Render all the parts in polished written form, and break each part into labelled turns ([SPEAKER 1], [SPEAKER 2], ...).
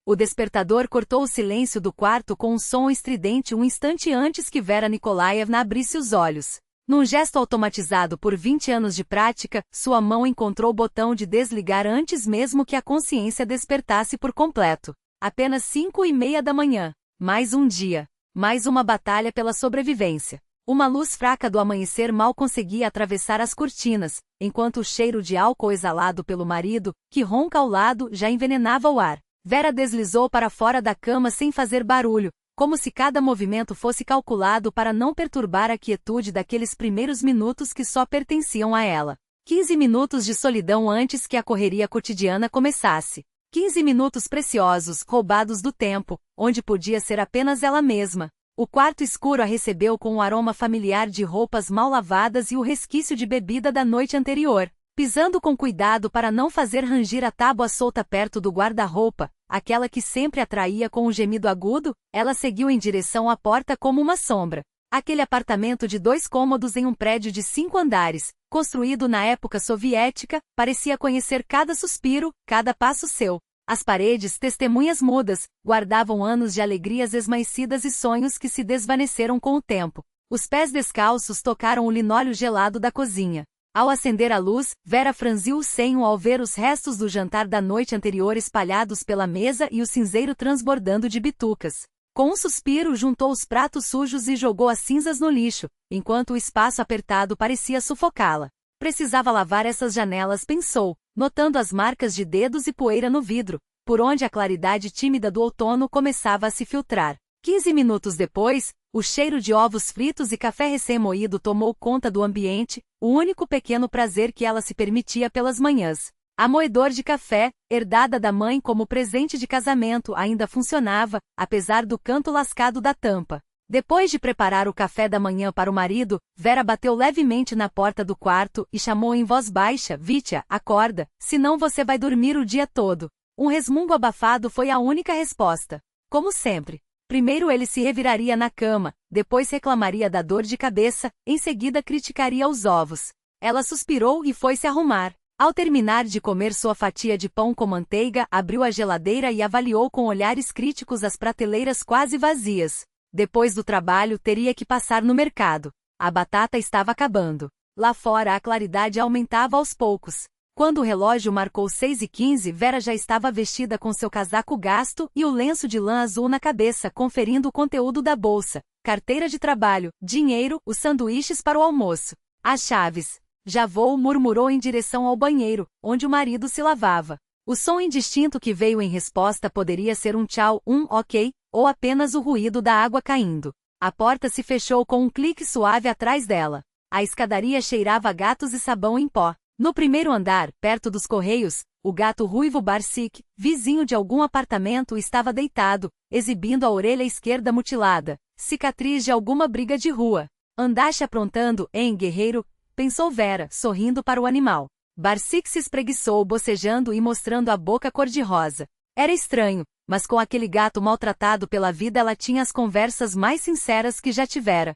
[SPEAKER 1] O despertador cortou o silêncio do quarto com um som estridente um instante antes que Vera Nikolaevna abrisse os olhos. Num gesto automatizado por 20 anos de prática, sua mão encontrou o botão de desligar antes mesmo que a consciência despertasse por completo. Apenas 5:30 da manhã. Mais um dia. Mais uma batalha pela sobrevivência. Uma luz fraca do amanhecer mal conseguia atravessar as cortinas, enquanto o cheiro de álcool exalado pelo marido, que ronca ao lado, já envenenava o ar. Vera deslizou para fora da cama sem fazer barulho, como se cada movimento fosse calculado para não perturbar a quietude daqueles primeiros minutos que só pertenciam a ela. 15 minutos de solidão antes que a correria cotidiana começasse. 15 minutos preciosos, roubados do tempo, onde podia ser apenas ela mesma. O quarto escuro a recebeu com o aroma familiar de roupas mal lavadas e o resquício de bebida da noite anterior. Pisando com cuidado para não fazer rangir a tábua solta perto do guarda-roupa, aquela que sempre atraía com um gemido agudo, ela seguiu em direção à porta como uma sombra. Aquele apartamento de 2 cômodos em um prédio de 5 andares, construído na época soviética, parecia conhecer cada suspiro, cada passo seu. As paredes, testemunhas mudas, guardavam anos de alegrias esmaecidas e sonhos que se desvaneceram com o tempo. Os pés descalços tocaram o linóleo gelado da cozinha. Ao acender a luz, Vera franziu o senho ao ver os restos do jantar da noite anterior espalhados pela mesa e o cinzeiro transbordando de bitucas. Com um suspiro, juntou os pratos sujos e jogou as cinzas no lixo, enquanto o espaço apertado parecia sufocá-la. Precisava lavar essas janelas, pensou, notando as marcas de dedos e poeira no vidro, por onde a claridade tímida do outono começava a se filtrar. 15 minutos depois, o cheiro de ovos fritos e café recém-moído tomou conta do ambiente, o único pequeno prazer que ela se permitia pelas manhãs. A moedor de café, herdada da mãe como presente de casamento, ainda funcionava, apesar do canto lascado da tampa. Depois de preparar o café da manhã para o marido, Vera bateu levemente na porta do quarto e chamou em voz baixa: Vitya, acorda, senão você vai dormir o dia todo. Um resmungo abafado foi a única resposta. Como sempre. Primeiro ele se reviraria na cama, depois reclamaria da dor de cabeça, em seguida criticaria os ovos. Ela suspirou e foi se arrumar. Ao terminar de comer sua fatia de pão com manteiga, abriu a geladeira e avaliou com olhares críticos as prateleiras quase vazias. Depois do trabalho teria que passar no mercado. A batata estava acabando. Lá fora a claridade aumentava aos poucos. Quando o relógio marcou 6:15, Vera já estava vestida com seu casaco gasto e o lenço de lã azul na cabeça, conferindo o conteúdo da bolsa, carteira de trabalho, dinheiro, os sanduíches para o almoço. As chaves. Já vou, murmurou em direção ao banheiro, onde o marido se lavava. O som indistinto que veio em resposta poderia ser um tchau, um ok, ou apenas o ruído da água caindo. A porta se fechou com um clique suave atrás dela. A escadaria cheirava a gatos e sabão em pó. No primeiro andar, perto dos correios, o gato ruivo Barsik, vizinho de algum apartamento, estava deitado, exibindo a orelha esquerda mutilada, cicatriz de alguma briga de rua. Andaste aprontando, hein, guerreiro? Pensou Vera, sorrindo para o animal. Barsik se espreguiçou, bocejando e mostrando a boca cor-de-rosa. Era estranho, mas com aquele gato maltratado pela vida ela tinha as conversas mais sinceras que já tivera.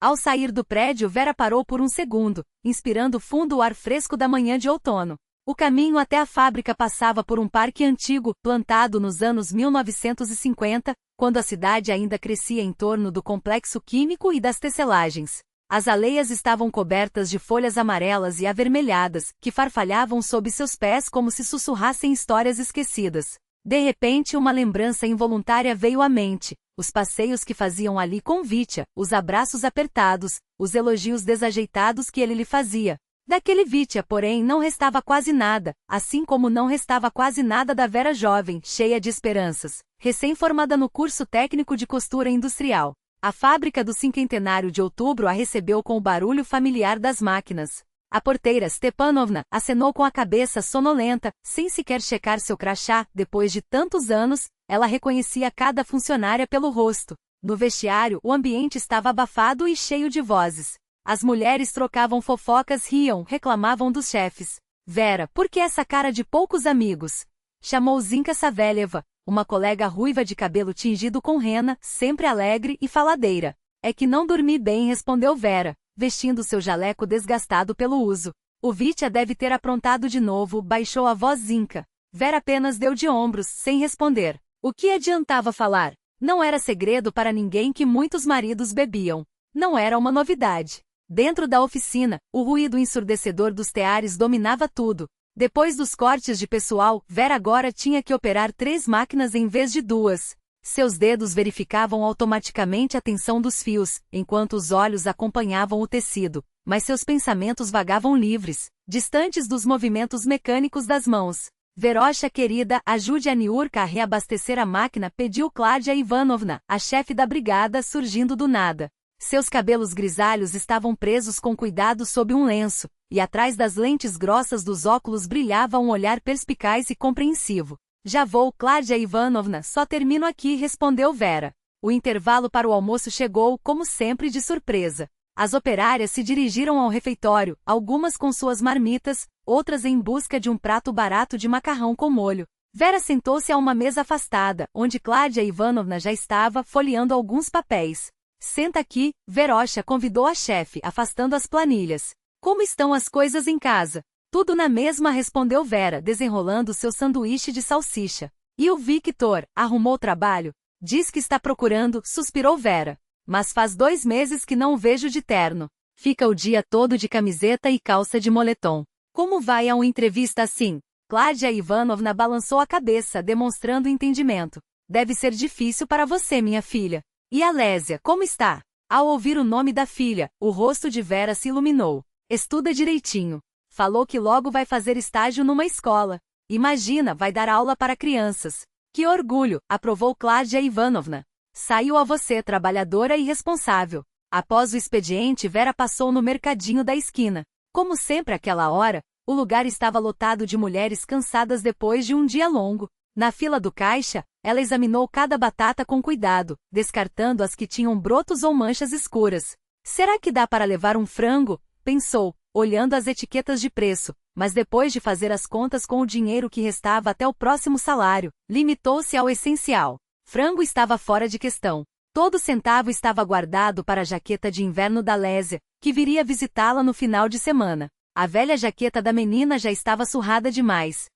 [SPEAKER 1] Ao sair do prédio, Vera parou por um segundo, inspirando fundo o ar fresco da manhã de outono. O caminho até a fábrica passava por um parque antigo, plantado nos anos 1950, quando a cidade ainda crescia em torno do complexo químico e das tecelagens. As aleias estavam cobertas de folhas amarelas e avermelhadas, que farfalhavam sob seus pés como se sussurrassem histórias esquecidas. De repente uma lembrança involuntária veio à mente. Os passeios que faziam ali com Vitya, os abraços apertados, os elogios desajeitados que ele lhe fazia. Daquele Vitya, porém, não restava quase nada, assim como não restava quase nada da Vera jovem, cheia de esperanças, recém-formada no curso técnico de costura industrial. A fábrica do Cinquentenário de Outubro a recebeu com o barulho familiar das máquinas. A porteira Stepanovna acenou com a cabeça sonolenta, sem sequer checar seu crachá. Depois de tantos anos, ela reconhecia cada funcionária pelo rosto. No vestiário, o ambiente estava abafado e cheio de vozes. As mulheres trocavam fofocas, riam, reclamavam dos chefes. Vera, por que essa cara de poucos amigos? Chamou Zinka Saveleva, uma colega ruiva de cabelo tingido com rena, sempre alegre e faladeira. É que não dormi bem, respondeu Vera, vestindo seu jaleco desgastado pelo uso. O Vitya deve ter aprontado de novo, baixou a voz Zinka. Vera apenas deu de ombros, sem responder. O que adiantava falar? Não era segredo para ninguém que muitos maridos bebiam. Não era uma novidade. Dentro da oficina, o ruído ensurdecedor dos teares dominava tudo. Depois dos cortes de pessoal, Vera agora tinha que operar 3 máquinas em vez de 2. Seus dedos verificavam automaticamente a tensão dos fios, enquanto os olhos acompanhavam o tecido, mas seus pensamentos vagavam livres, distantes dos movimentos mecânicos das mãos. Verocha querida, ajude a Niurka a reabastecer a máquina, pediu Kládia Ivanovna, a chefe da brigada, surgindo do nada. Seus cabelos grisalhos estavam presos com cuidado sob um lenço, e atrás das lentes grossas dos óculos brilhava um olhar perspicaz e compreensivo. Já vou, Kládia Ivanovna, só termino aqui, respondeu Vera. O intervalo para o almoço chegou, como sempre, de surpresa. As operárias se dirigiram ao refeitório, algumas com suas marmitas, outras em busca de um prato barato de macarrão com molho. Vera sentou-se a uma mesa afastada, onde Kládia Ivanovna já estava folheando alguns papéis. Senta aqui, Verocha convidou a chefe, afastando as planilhas. Como estão as coisas em casa? Tudo na mesma, respondeu Vera, desenrolando seu sanduíche de salsicha. E o Victor, arrumou trabalho? Diz que está procurando, suspirou Vera. Mas faz 2 meses que não o vejo de terno. Fica o dia todo de camiseta e calça de moletom. Como vai a uma entrevista assim? Kládia Ivanovna balançou a cabeça, demonstrando entendimento. Deve ser difícil para você, minha filha. E a Lésia, como está? Ao ouvir o nome da filha, o rosto de Vera se iluminou. Estuda direitinho. Falou que logo vai fazer estágio numa escola. Imagina, vai dar aula para crianças. Que orgulho, aprovou Kládia Ivanovna. Saiu a você, trabalhadora e responsável. Após o expediente, Vera passou no mercadinho da esquina. Como sempre àquela hora, o lugar estava lotado de mulheres cansadas depois de um dia longo. Na fila do caixa, ela examinou cada batata com cuidado, descartando as que tinham brotos ou manchas escuras. Será que dá para levar um frango? Pensou, olhando as etiquetas de preço, mas depois de fazer as contas com o dinheiro que restava até o próximo salário, limitou-se ao essencial. Frango estava fora de questão. Todo centavo estava guardado para a jaqueta de inverno da Lésia, que viria visitá-la no final de semana. A velha jaqueta da menina já estava surrada demais.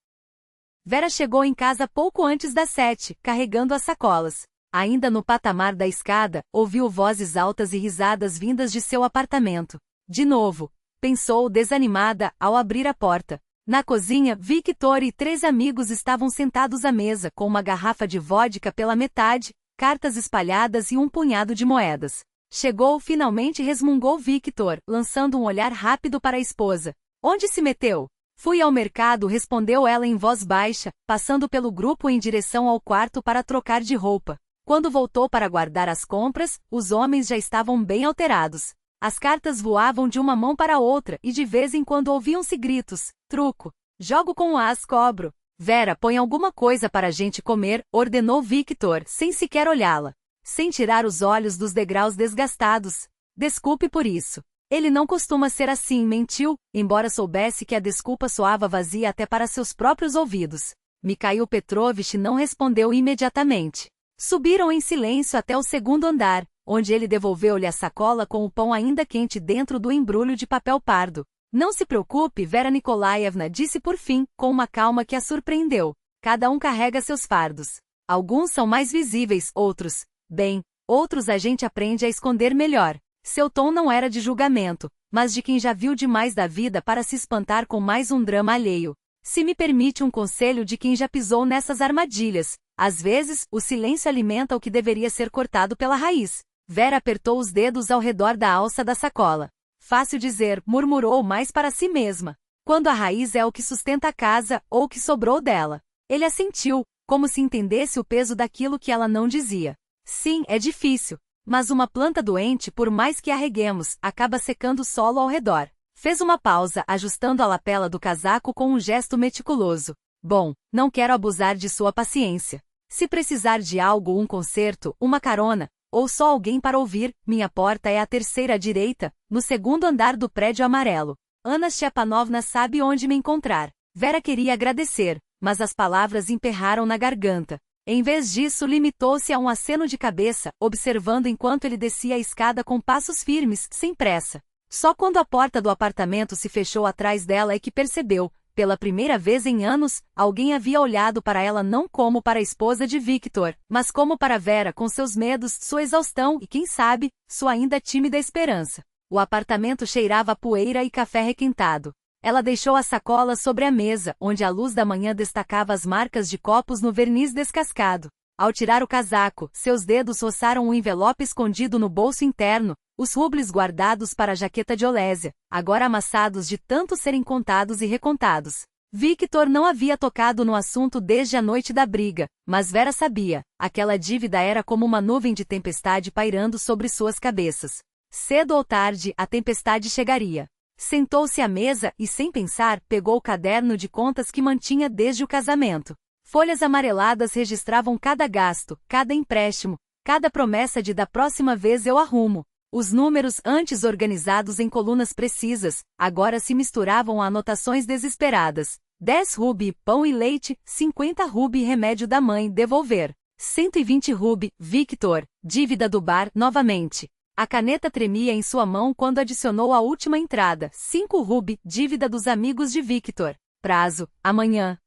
[SPEAKER 1] Vera chegou em casa pouco antes das 7, carregando as sacolas. Ainda no patamar da escada, ouviu vozes altas e risadas vindas de seu apartamento. De novo, pensou desanimada ao abrir a porta. Na cozinha, Victor e 3 amigos estavam sentados à mesa com uma garrafa de vodka pela metade, cartas espalhadas e um punhado de moedas. Chegou finalmente, resmungou Victor, lançando um olhar rápido para a esposa. Onde se meteu? Fui ao mercado, respondeu ela em voz baixa, passando pelo grupo em direção ao quarto para trocar de roupa. Quando voltou para guardar as compras, os homens já estavam bem alterados. As cartas voavam de uma mão para outra e de vez em quando ouviam-se gritos. Truco. Jogo com o as, cobro. Vera, põe alguma coisa para a gente comer, ordenou Victor, sem sequer olhá-la. Sem tirar os olhos dos degraus desgastados. Desculpe por isso. Ele não costuma ser assim, mentiu, embora soubesse que a desculpa soava vazia até para seus próprios ouvidos. Mikhail Petrovich não respondeu imediatamente. Subiram em silêncio até o 2º andar, onde ele devolveu-lhe a sacola com o pão ainda quente dentro do embrulho de papel pardo. Não se preocupe, Vera Nikolaevna, disse por fim, com uma calma que a surpreendeu. Cada um carrega seus fardos. Alguns são mais visíveis, outros... Bem, outros a gente aprende a esconder melhor. Seu tom não era de julgamento, mas de quem já viu demais da vida para se espantar com mais um drama alheio. Se me permite um conselho de quem já pisou nessas armadilhas, às vezes, o silêncio alimenta o que deveria ser cortado pela raiz. Vera apertou os dedos ao redor da alça da sacola. Fácil dizer, murmurou mais para si mesma. Quando a raiz é o que sustenta a casa, ou o que sobrou dela. Ele assentiu, como se entendesse o peso daquilo que ela não dizia. Sim, é difícil. Mas uma planta doente, por mais que a reguemos, acaba secando o solo ao redor. Fez uma pausa, ajustando a lapela do casaco com um gesto meticuloso. Bom, não quero abusar de sua paciência. Se precisar de algo, um conserto, uma carona, ou só alguém para ouvir, minha porta é a 3ª à direita, no 2º andar do prédio amarelo. Anna Stepanovna sabe onde me encontrar. Vera queria agradecer, mas as palavras emperraram na garganta. Em vez disso, limitou-se a um aceno de cabeça, observando enquanto ele descia a escada com passos firmes, sem pressa. Só quando a porta do apartamento se fechou atrás dela é que percebeu, Pela primeira vez em anos, alguém havia olhado para ela não como para a esposa de Victor, mas como para Vera com seus medos, sua exaustão e, quem sabe, sua ainda tímida esperança. O apartamento cheirava a poeira e café requintado. Ela deixou a sacola sobre a mesa, onde a luz da manhã destacava as marcas de copos no verniz descascado. Ao tirar o casaco, seus dedos roçaram um envelope escondido no bolso interno, os rubles guardados para a jaqueta de Olésia, agora amassados de tanto serem contados e recontados. Victor não havia tocado no assunto desde a noite da briga, mas Vera sabia, aquela dívida era como uma nuvem de tempestade pairando sobre suas cabeças. Cedo ou tarde, a tempestade chegaria. Sentou-se à mesa e, sem pensar, pegou o caderno de contas que mantinha desde o casamento. Folhas amareladas registravam cada gasto, cada empréstimo, cada promessa de da próxima vez eu arrumo. Os números antes organizados em colunas precisas, agora se misturavam a anotações desesperadas. 10 rubi, pão e leite, 50 rubi remédio da mãe, devolver. 120 rubi, Victor, dívida do bar, novamente. A caneta tremia em sua mão quando adicionou a última entrada, 5 rubi, dívida dos amigos de Victor. Prazo, amanhã.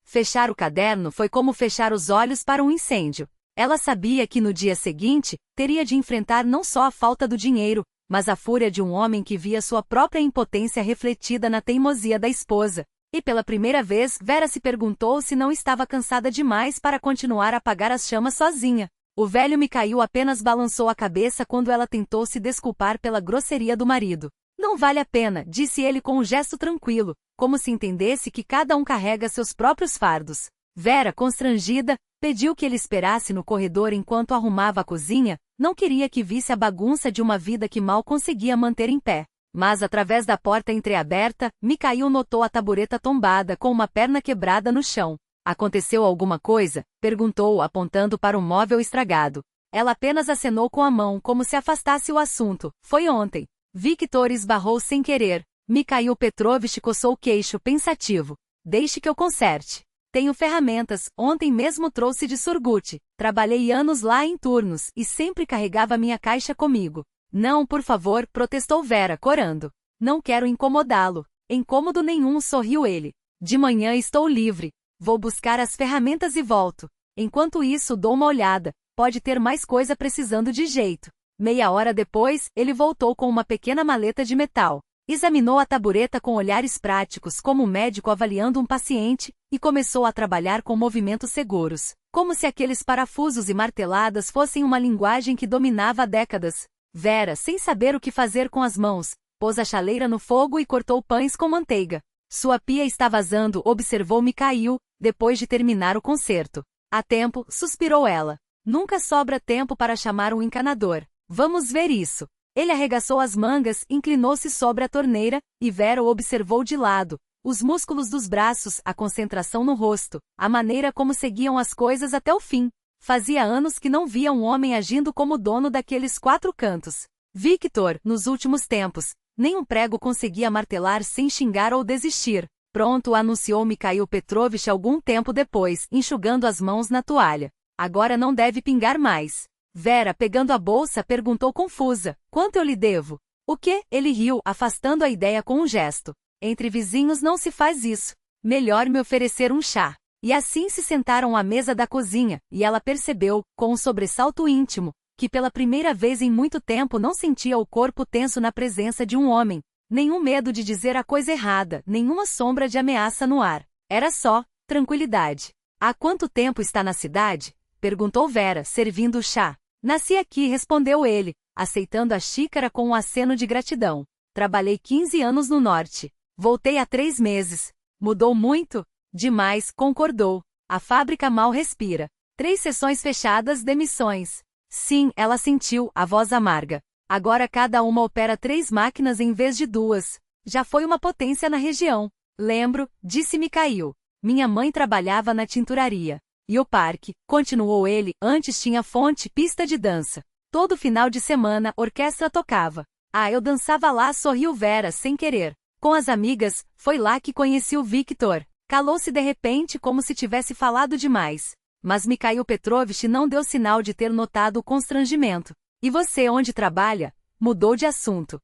[SPEAKER 1] Fechar o caderno foi como fechar os olhos para um incêndio. Ela sabia que no dia seguinte, teria de enfrentar não só a falta do dinheiro, mas a fúria de um homem que via sua própria impotência refletida na teimosia da esposa. E pela primeira vez, Vera se perguntou se não estava cansada demais para continuar a apagar as chamas sozinha. O velho Mikhail apenas balançou a cabeça quando ela tentou se desculpar pela grosseria do marido. Não vale a pena, disse ele com um gesto tranquilo, como se entendesse que cada um carrega seus próprios fardos. Vera, constrangida, pediu que ele esperasse no corredor enquanto arrumava a cozinha, não queria que visse a bagunça de uma vida que mal conseguia manter em pé. Mas através da porta entreaberta, Mikhail notou a tabureta tombada com uma perna quebrada no chão. Aconteceu alguma coisa? Perguntou, apontando para um móvel estragado. Ela apenas acenou com a mão como se afastasse o assunto. Foi ontem. Victor esbarrou sem querer. Mikhail Petrovich coçou o queixo, pensativo. Deixe que eu conserte. Tenho ferramentas, ontem mesmo trouxe de Surgut. Trabalhei anos lá em turnos, e sempre carregava minha caixa comigo. Não, por favor, protestou Vera, corando. Não quero incomodá-lo. Incômodo nenhum, sorriu ele. De manhã estou livre. Vou buscar as ferramentas e volto. Enquanto isso, dou uma olhada. Pode ter mais coisa precisando de jeito. Meia hora depois, ele voltou com uma pequena maleta de metal. Examinou a tabureta com olhares práticos como um médico avaliando um paciente, e começou a trabalhar com movimentos seguros, como se aqueles parafusos e marteladas fossem uma linguagem que dominava há décadas. Vera, sem saber o que fazer com as mãos, pôs a chaleira no fogo e cortou pães com manteiga. Sua pia está vazando, observou Mikhail, depois de terminar o concerto. Há tempo, suspirou ela. Nunca sobra tempo para chamar um encanador. Vamos ver isso. Ele arregaçou as mangas, inclinou-se sobre a torneira, e Vera o observou de lado. Os músculos dos braços, a concentração no rosto, a maneira como seguiam as coisas até o fim. Fazia anos que não via um homem agindo como dono daqueles 4 cantos. Victor, nos últimos tempos, nem um prego conseguia martelar sem xingar ou desistir. Pronto, anunciou Mikhail Petrovich algum tempo depois, enxugando as mãos na toalha. Agora não deve pingar mais. Vera, pegando a bolsa, perguntou confusa. Quanto eu lhe devo? O quê? Ele riu, afastando a ideia com um gesto. Entre vizinhos não se faz isso. Melhor me oferecer um chá. E assim se sentaram à mesa da cozinha, e ela percebeu, com um sobressalto íntimo, que pela primeira vez em muito tempo não sentia o corpo tenso na presença de um homem. Nenhum medo de dizer a coisa errada, nenhuma sombra de ameaça no ar. Era só tranquilidade. Há quanto tempo está na cidade? Perguntou Vera, servindo o chá. Nasci aqui, respondeu ele, aceitando a xícara com um aceno de gratidão. Trabalhei 15 anos no norte. Voltei há 3 meses. Mudou muito? Demais, concordou. A fábrica mal respira. 3 sessões fechadas, demissões. Sim, ela sentiu, a voz amarga. Agora cada uma opera 3 máquinas em vez de 2. Já foi uma potência na região. Lembro, disse Mikhail. Minha mãe trabalhava na tinturaria. E o parque, continuou ele, antes tinha fonte, pista de dança. Todo final de semana, orquestra tocava. Ah, eu dançava lá, sorriu Vera, sem querer. Com as amigas, foi lá que conheci o Victor. Calou-se de repente como se tivesse falado demais. Mas Mikhail Petrovich não deu sinal de ter notado o constrangimento. E você onde trabalha? Mudou de assunto.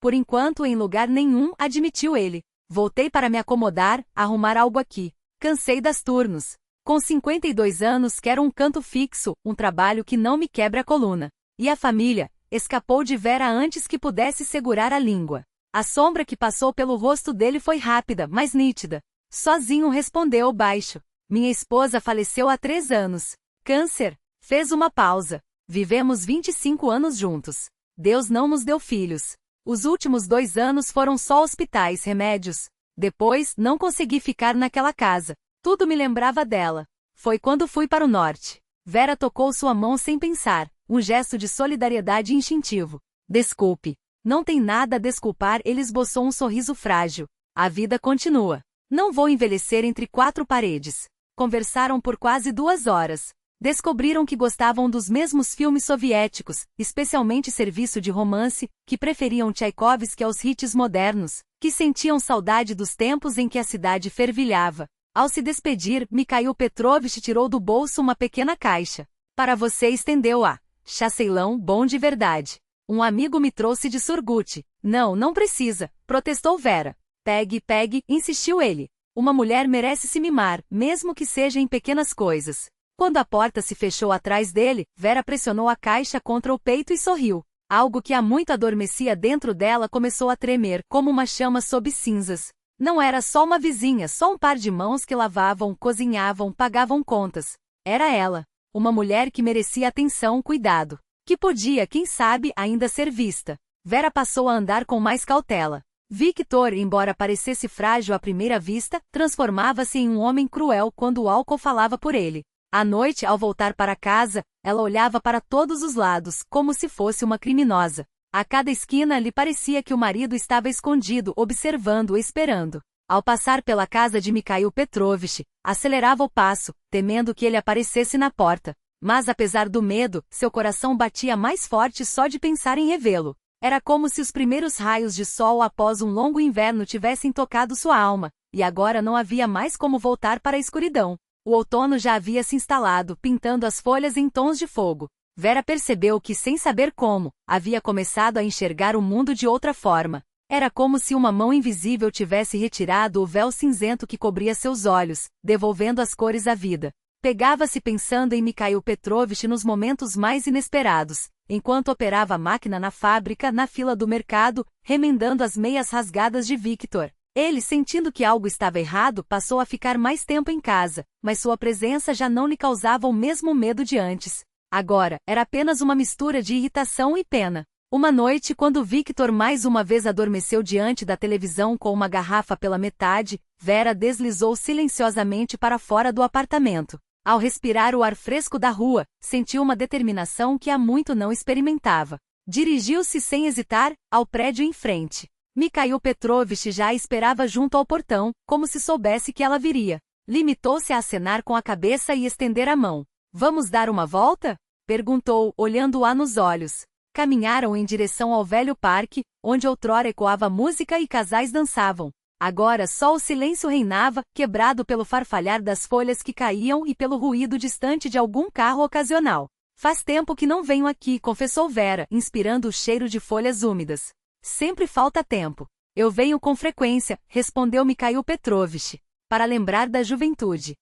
[SPEAKER 1] Por enquanto em lugar nenhum, admitiu ele. Voltei para me acomodar, arrumar algo aqui. Cansei das turnos. Com 52 anos quero um canto fixo, um trabalho que não me quebre a coluna. E a família? Escapou de Vera antes que pudesse segurar a língua. A sombra que passou pelo rosto dele foi rápida, mas nítida. Sozinho respondeu baixo. Minha esposa faleceu há 3 anos. Câncer. Fez uma pausa. Vivemos 25 anos juntos. Deus não nos deu filhos. Os últimos 2 anos foram só hospitais, remédios. Depois, não consegui ficar naquela casa. Tudo me lembrava dela. Foi quando fui para o norte. Vera tocou sua mão sem pensar, um gesto de solidariedade instintivo. Desculpe. Não tem nada a desculpar, ele esboçou um sorriso frágil. A vida continua. Não vou envelhecer entre 4 paredes. Conversaram por quase 2 horas. Descobriram que gostavam dos mesmos filmes soviéticos, especialmente serviço de romance, que preferiam Tchaikovsky aos hits modernos, que sentiam saudade dos tempos em que a cidade fervilhava. Ao se despedir, Mikhail Petrovich tirou do bolso uma pequena caixa. Para você, estendeu-a. Chá Ceilão, bom de verdade. Um amigo me trouxe de Surgut. Não, não precisa, protestou Vera. Pegue, insistiu ele. Uma mulher merece se mimar, mesmo que seja em pequenas coisas. Quando a porta se fechou atrás dele, Vera pressionou a caixa contra o peito e sorriu. Algo que há muito adormecia dentro dela começou a tremer, como uma chama sob cinzas. Não era só uma vizinha, só um par de mãos que lavavam, cozinhavam, pagavam contas. Era ela. Uma mulher que merecia atenção, cuidado. Que podia, quem sabe, ainda ser vista. Vera passou a andar com mais cautela. Victor, embora parecesse frágil à primeira vista, transformava-se em um homem cruel quando o álcool falava por ele. À noite, ao voltar para casa, ela olhava para todos os lados, como se fosse uma criminosa. A cada esquina lhe parecia que o marido estava escondido, observando, esperando. Ao passar pela casa de Mikhail Petrovich, acelerava o passo, temendo que ele aparecesse na porta. Mas apesar do medo, seu coração batia mais forte só de pensar em revê-lo. Era como se os primeiros raios de sol após um longo inverno tivessem tocado sua alma, e agora não havia mais como voltar para a escuridão. O outono já havia se instalado, pintando as folhas em tons de fogo. Vera percebeu que, sem saber como, havia começado a enxergar o mundo de outra forma. Era como se uma mão invisível tivesse retirado o véu cinzento que cobria seus olhos, devolvendo as cores à vida. Pegava-se pensando em Mikhail Petrovich nos momentos mais inesperados, enquanto operava a máquina na fábrica, na fila do mercado, remendando as meias rasgadas de Victor. Ele, sentindo que algo estava errado, passou a ficar mais tempo em casa, mas sua presença já não lhe causava o mesmo medo de antes. Agora, era apenas uma mistura de irritação e pena. Uma noite, quando Victor mais uma vez adormeceu diante da televisão com uma garrafa pela metade, Vera deslizou silenciosamente para fora do apartamento. Ao respirar o ar fresco da rua, sentiu uma determinação que há muito não experimentava. Dirigiu-se sem hesitar ao prédio em frente. Mikhail Petrovich já a esperava junto ao portão, como se soubesse que ela viria. Limitou-se a acenar com a cabeça e estender a mão. Vamos dar uma volta? Perguntou, olhando-a nos olhos. Caminharam em direção ao velho parque, onde outrora ecoava música e casais dançavam. Agora só o silêncio reinava, quebrado pelo farfalhar das folhas que caíam e pelo ruído distante de algum carro ocasional. Faz tempo que não venho aqui, confessou Vera, inspirando o cheiro de folhas úmidas. Sempre falta tempo. Eu venho com frequência, respondeu Mikhail Petrovich, para lembrar da juventude.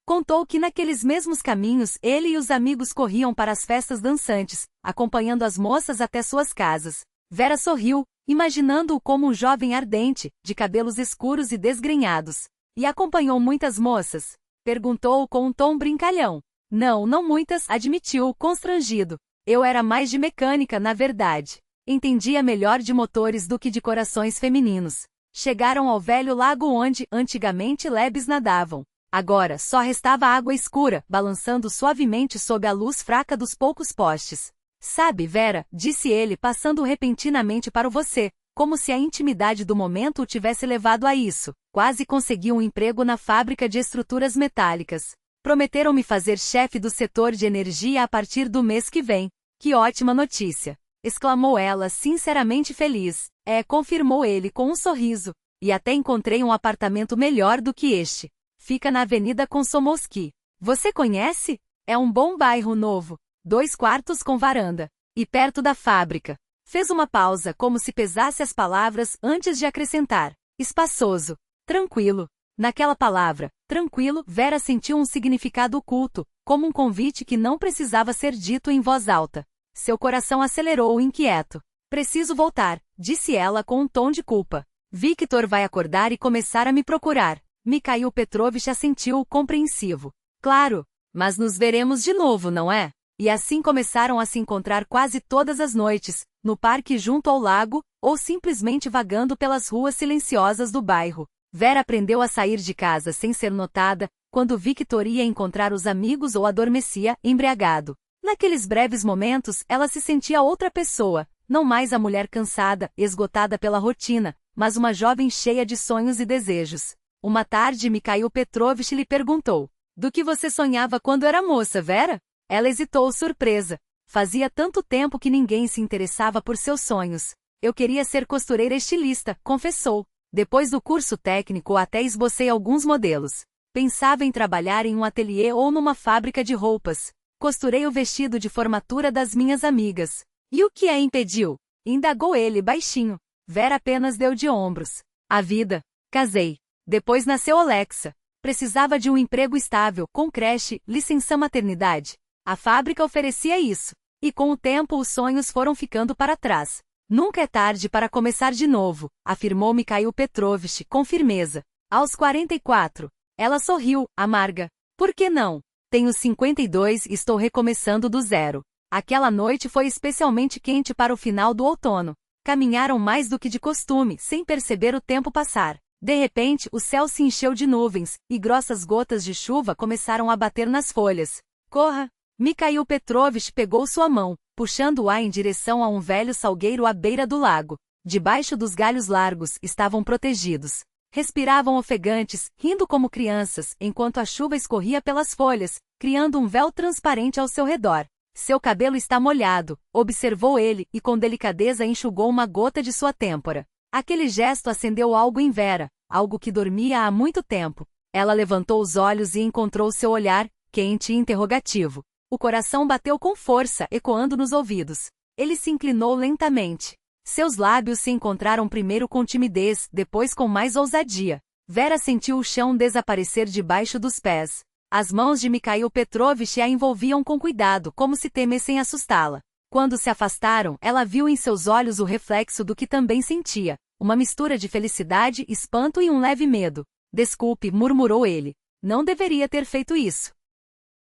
[SPEAKER 1] Contou que naqueles mesmos caminhos ele e os amigos corriam para as festas dançantes, acompanhando as moças até suas casas. Vera sorriu, imaginando-o como um jovem ardente, de cabelos escuros e desgrenhados. E acompanhou muitas moças? Perguntou com um tom brincalhão. Não muitas, admitiu, constrangido. Eu era mais de mecânica, na verdade. Entendia melhor de motores do que de corações femininos. Chegaram ao velho lago onde, antigamente, lebres nadavam. Agora, só restava água escura, balançando suavemente sob a luz fraca dos poucos postes. Sabe, Vera, disse ele passando repentinamente para você, como se a intimidade do momento o tivesse levado a isso. Quase consegui um emprego na fábrica de estruturas metálicas. Prometeram-me fazer chefe do setor de energia a partir do mês que vem. Que ótima notícia! Exclamou ela, sinceramente feliz. Confirmou ele com um sorriso. E até encontrei um apartamento melhor do que este. Fica na Avenida Komsomolsky. Você conhece? É um bom bairro novo. 2 quartos com varanda. E perto da fábrica. Fez uma pausa, como se pesasse as palavras, antes de acrescentar. espaçoso, tranquilo. Naquela palavra, tranquilo, Vera sentiu um significado oculto, como um convite que não precisava ser dito em voz alta. Seu coração acelerou inquieto. Preciso voltar, disse ela com um tom de culpa. Victor vai acordar e começar a me procurar. Mikhail Petrovich assentiu, compreensivo. Claro, mas nos veremos de novo, não é? E assim começaram a se encontrar quase todas as noites, no parque junto ao lago, ou simplesmente vagando pelas ruas silenciosas do bairro. Vera aprendeu a sair de casa sem ser notada, quando Victor ia encontrar os amigos ou adormecia, embriagado. Naqueles breves momentos, ela se sentia outra pessoa, não mais a mulher cansada, esgotada pela rotina, mas uma jovem cheia de sonhos e desejos. Uma tarde Mikhail Petrovich lhe perguntou: "Do que você sonhava quando era moça, Vera?" Ela hesitou surpresa. Fazia tanto tempo que ninguém se interessava por seus sonhos. "Eu queria ser costureira estilista", confessou. "Depois do curso técnico até esbocei alguns modelos. Pensava em trabalhar em um ateliê ou numa fábrica de roupas. Costurei o vestido de formatura das minhas amigas." "E o que a impediu?" indagou ele baixinho. Vera apenas deu de ombros. "A vida. Casei. Depois nasceu Alexa. Precisava de um emprego estável, com creche, licença maternidade. A fábrica oferecia isso. E com o tempo os sonhos foram ficando para trás. Nunca é tarde para começar de novo", afirmou Mikhail Petrovich com firmeza. "Aos 44. Ela sorriu, amarga. "Por que não? Tenho 52 e estou recomeçando do zero." Aquela noite foi especialmente quente para o final do outono. Caminharam mais do que de costume, sem perceber o tempo passar. De repente, o céu se encheu de nuvens, e grossas gotas de chuva começaram a bater nas folhas. "Corra!" Mikhail Petrovich pegou sua mão, puxando-a em direção a um velho salgueiro à beira do lago. Debaixo dos galhos largos, estavam protegidos. Respiravam ofegantes, rindo como crianças, enquanto a chuva escorria pelas folhas, criando um véu transparente ao seu redor. "Seu cabelo está molhado", observou ele, e com delicadeza enxugou uma gota de sua têmpora. Aquele gesto acendeu algo em Vera, algo que dormia há muito tempo. Ela levantou os olhos e encontrou seu olhar, quente e interrogativo. O coração bateu com força, ecoando nos ouvidos. Ele se inclinou lentamente. Seus lábios se encontraram primeiro com timidez, depois com mais ousadia. Vera sentiu o chão desaparecer debaixo dos pés. As mãos de Mikhail Petrovich a envolviam com cuidado, como se temessem assustá-la. Quando se afastaram, ela viu em seus olhos o reflexo do que também sentia, uma mistura de felicidade, espanto e um leve medo. "Desculpe", murmurou ele. "Não deveria ter feito isso."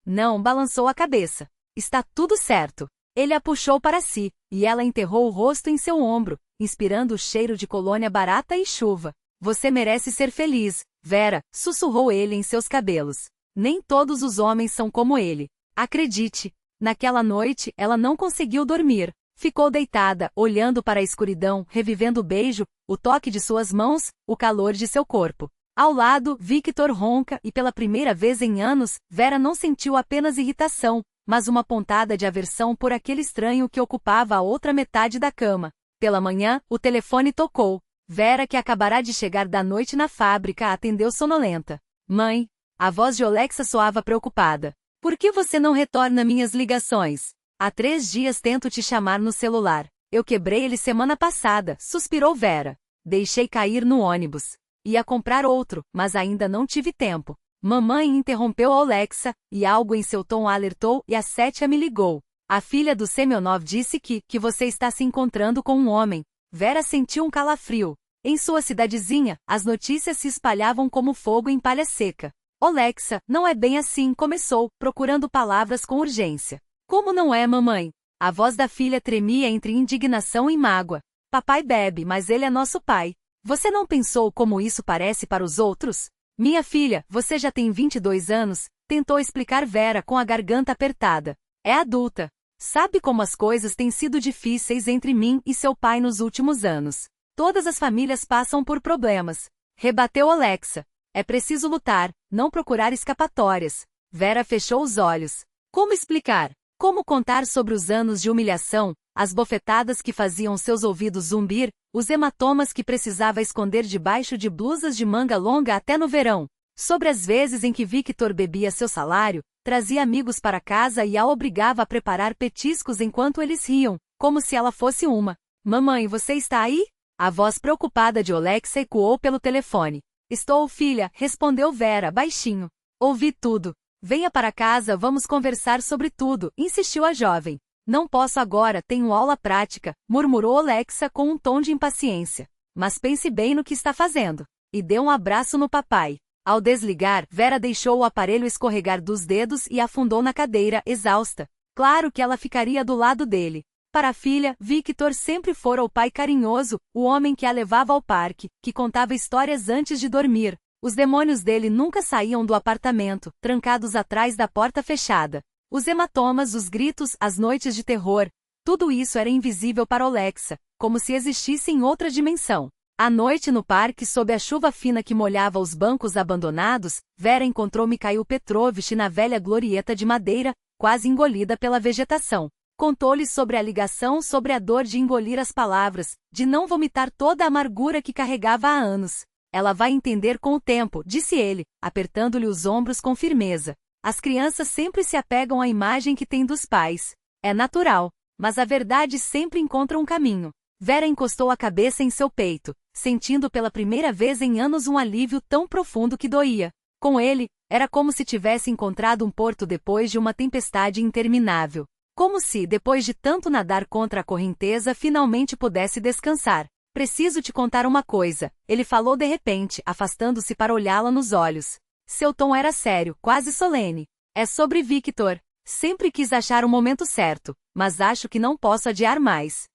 [SPEAKER 1] "Não", balançou a cabeça. "Está tudo certo." Ele a puxou para si, e ela enterrou o rosto em seu ombro, inspirando o cheiro de colônia barata e chuva. "Você merece ser feliz, Vera", sussurrou ele em seus cabelos. "Nem todos os homens são como ele. Acredite." Naquela noite, ela não conseguiu dormir. Ficou deitada, olhando para a escuridão, revivendo o beijo, o toque de suas mãos, o calor de seu corpo. Ao lado, Victor ronca e pela primeira vez em anos, Vera não sentiu apenas irritação, mas uma pontada de aversão por aquele estranho que ocupava a outra metade da cama. Pela manhã, o telefone tocou. Vera, que acabará de chegar da noite na fábrica, atendeu sonolenta. "Mãe?" A voz de Alexa soava preocupada. "Por que você não retorna minhas ligações? Há 3 dias tento te chamar no celular. Eu quebrei ele semana passada", suspirou Vera. "Deixei cair no ônibus. Ia comprar outro, mas ainda não tive tempo." Mamãe interrompeu Alexa, e algo em seu tom a alertou, e a Setia me ligou. "A filha do Semyonov disse que você está se encontrando com um homem." Vera sentiu um calafrio. Em sua cidadezinha, as notícias se espalhavam como fogo em palha seca. "Alexa, não é bem assim", começou, procurando palavras com urgência. "Como não é, mamãe?" A voz da filha tremia entre indignação e mágoa. "Papai bebe, mas ele é nosso pai. Você não pensou como isso parece para os outros?" "Minha filha, você já tem 22 anos", tentou explicar Vera com a garganta apertada. "É adulta. Sabe como as coisas têm sido difíceis entre mim e seu pai nos últimos anos. Todas as famílias passam por problemas", rebateu Alexa. "É preciso lutar, não procurar escapatórias." Vera fechou os olhos. Como explicar? Como contar sobre os anos de humilhação, as bofetadas que faziam seus ouvidos zumbir, os hematomas que precisava esconder debaixo de blusas de manga longa até no verão? Sobre as vezes em que Victor bebia seu salário, trazia amigos para casa e a obrigava a preparar petiscos enquanto eles riam, como se ela fosse uma. "Mamãe, você está aí?" A voz preocupada de Olexa ecoou pelo telefone. Estou, filha, respondeu Vera, baixinho. Ouvi tudo. Venha para casa, vamos conversar sobre tudo, insistiu a jovem. Não posso agora, tenho aula prática, murmurou Olexa com um tom de impaciência. Mas pense bem no que está fazendo. E deu um abraço no papai. Ao desligar, Vera deixou o aparelho escorregar dos dedos e afundou na cadeira, exausta. Claro que ela ficaria do lado dele. Para a filha, Victor sempre fora o pai carinhoso, o homem que a levava ao parque, que contava histórias antes de dormir. Os demônios dele nunca saíam do apartamento, trancados atrás da porta fechada. Os hematomas, os gritos, as noites de terror, tudo isso era invisível para Olexa, como se existisse em outra dimensão. À noite no parque, sob a chuva fina que molhava os bancos abandonados, Vera encontrou Mikhail Petrovich na velha glorieta de madeira, quase engolida pela vegetação. Contou-lhe sobre a ligação, sobre a dor de engolir as palavras, de não vomitar toda a amargura que carregava há anos. Ela vai entender com o tempo, disse ele, apertando-lhe os ombros com firmeza. As crianças sempre se apegam à imagem que têm dos pais. É natural, mas a verdade sempre encontra um caminho. Vera encostou a cabeça em seu peito, sentindo pela primeira vez em anos um alívio tão profundo que doía. Com ele, era como se tivesse encontrado um porto depois de uma tempestade interminável. Como se, depois de tanto nadar contra a correnteza, finalmente pudesse descansar. Preciso te contar uma coisa, ele falou de repente, afastando-se para olhá-la nos olhos. Seu tom era sério, quase solene. É sobre Victor. Sempre quis achar o momento certo, mas acho que não posso adiar mais.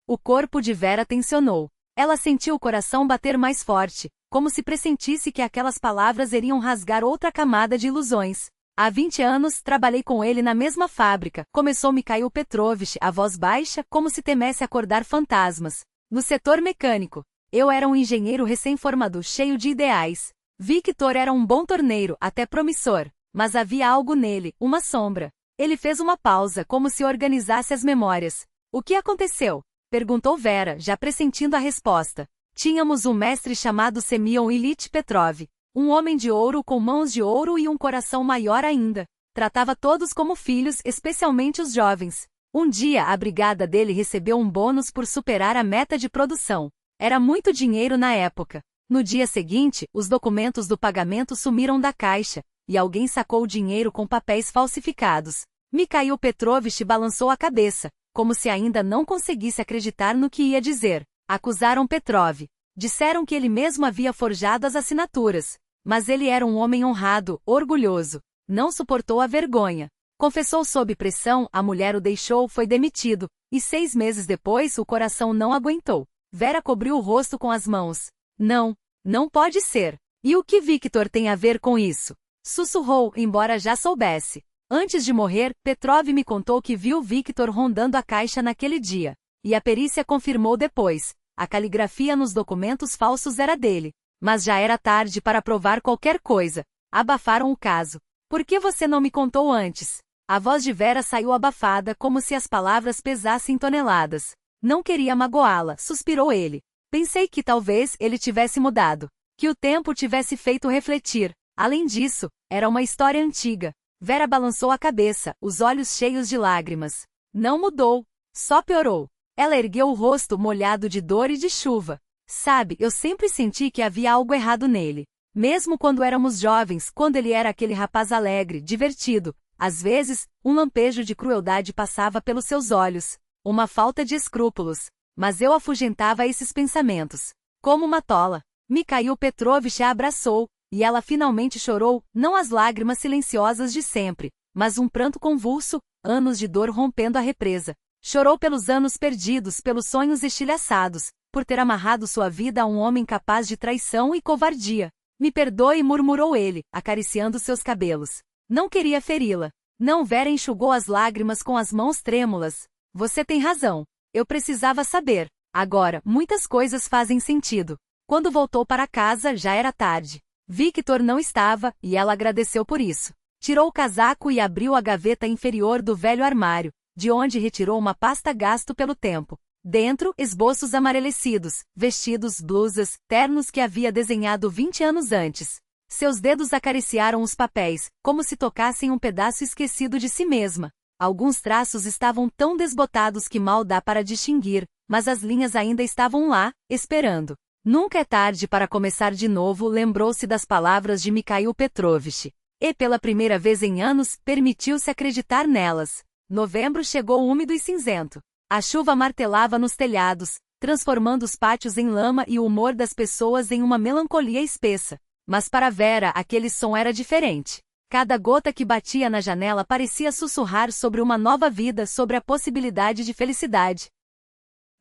[SPEAKER 1] O corpo de Vera tensionou. Ela sentiu o coração bater mais forte, como se pressentisse que aquelas palavras iriam rasgar outra camada de ilusões. Há 20 anos, trabalhei com ele na mesma fábrica, começou Mikhail Petrovich, a voz baixa, como se temesse acordar fantasmas. No setor mecânico. Eu era um engenheiro recém-formado, cheio de ideais. Victor era um bom torneiro, até promissor. Mas havia algo nele, uma sombra. Ele fez uma pausa, como se organizasse as memórias. O que aconteceu? Perguntou Vera, já pressentindo a resposta. Tínhamos um mestre chamado Semyon Ilyich Petrov. Um homem de ouro com mãos de ouro e um coração maior ainda. Tratava todos como filhos, especialmente os jovens. Um dia a brigada dele recebeu um bônus por superar a meta de produção. Era muito dinheiro na época. No dia seguinte, os documentos do pagamento sumiram da caixa, e alguém sacou o dinheiro com papéis falsificados. Mikhail Petrovich balançou a cabeça, como se ainda não conseguisse acreditar no que ia dizer. Acusaram Petrov. Disseram que ele mesmo havia forjado as assinaturas. Mas ele era um homem honrado, orgulhoso. Não suportou a vergonha. Confessou sob pressão, a mulher o deixou, foi demitido. E 6 meses depois o coração não aguentou. Vera cobriu o rosto com as mãos. Não, não pode ser. E o que Victor tem a ver com isso? Sussurrou, embora já soubesse. Antes de morrer, Petrov me contou que viu Victor rondando a caixa naquele dia. E a perícia confirmou depois. A caligrafia nos documentos falsos era dele. Mas já era tarde para provar qualquer coisa. Abafaram o caso. Por que você não me contou antes? A voz de Vera saiu abafada, como se as palavras pesassem toneladas. Não queria magoá-la, suspirou ele. Pensei que talvez ele tivesse mudado. Que o tempo tivesse feito refletir. Além disso, era uma história antiga. Vera balançou a cabeça, os olhos cheios de lágrimas. Não mudou. Só piorou. Ela ergueu o rosto molhado de dor e de chuva. Sabe, eu sempre senti que havia algo errado nele. Mesmo quando éramos jovens, quando ele era aquele rapaz alegre, divertido. Às vezes, um lampejo de crueldade passava pelos seus olhos. Uma falta de escrúpulos. Mas eu afugentava esses pensamentos. Como uma tola. Mikhail Petrovich a abraçou, e ela finalmente chorou, não as lágrimas silenciosas de sempre, mas um pranto convulso, anos de dor rompendo a represa. Chorou pelos anos perdidos, pelos sonhos estilhaçados, por ter amarrado sua vida a um homem capaz de traição e covardia. Me perdoe, murmurou ele, acariciando seus cabelos. Não queria feri-la. Não, Vera enxugou as lágrimas com as mãos trêmulas. Você tem razão. Eu precisava saber. Agora, muitas coisas fazem sentido. Quando voltou para casa, já era tarde. Victor não estava, e ela agradeceu por isso. Tirou o casaco e abriu a gaveta inferior do velho armário, de onde retirou uma pasta gasto pelo tempo. Dentro, esboços amarelecidos, vestidos, blusas, ternos que havia desenhado 20 anos antes. Seus dedos acariciaram os papéis, como se tocassem um pedaço esquecido de si mesma. Alguns traços estavam tão desbotados que mal dá para distinguir, mas as linhas ainda estavam lá, esperando. Nunca é tarde para começar de novo, lembrou-se das palavras de Mikhail Petrovich. E pela primeira vez em anos, permitiu-se acreditar nelas. Novembro chegou úmido e cinzento. A chuva martelava nos telhados, transformando os pátios em lama e o humor das pessoas em uma melancolia espessa. Mas para Vera aquele som era diferente. Cada gota que batia na janela parecia sussurrar sobre uma nova vida, sobre a possibilidade de felicidade.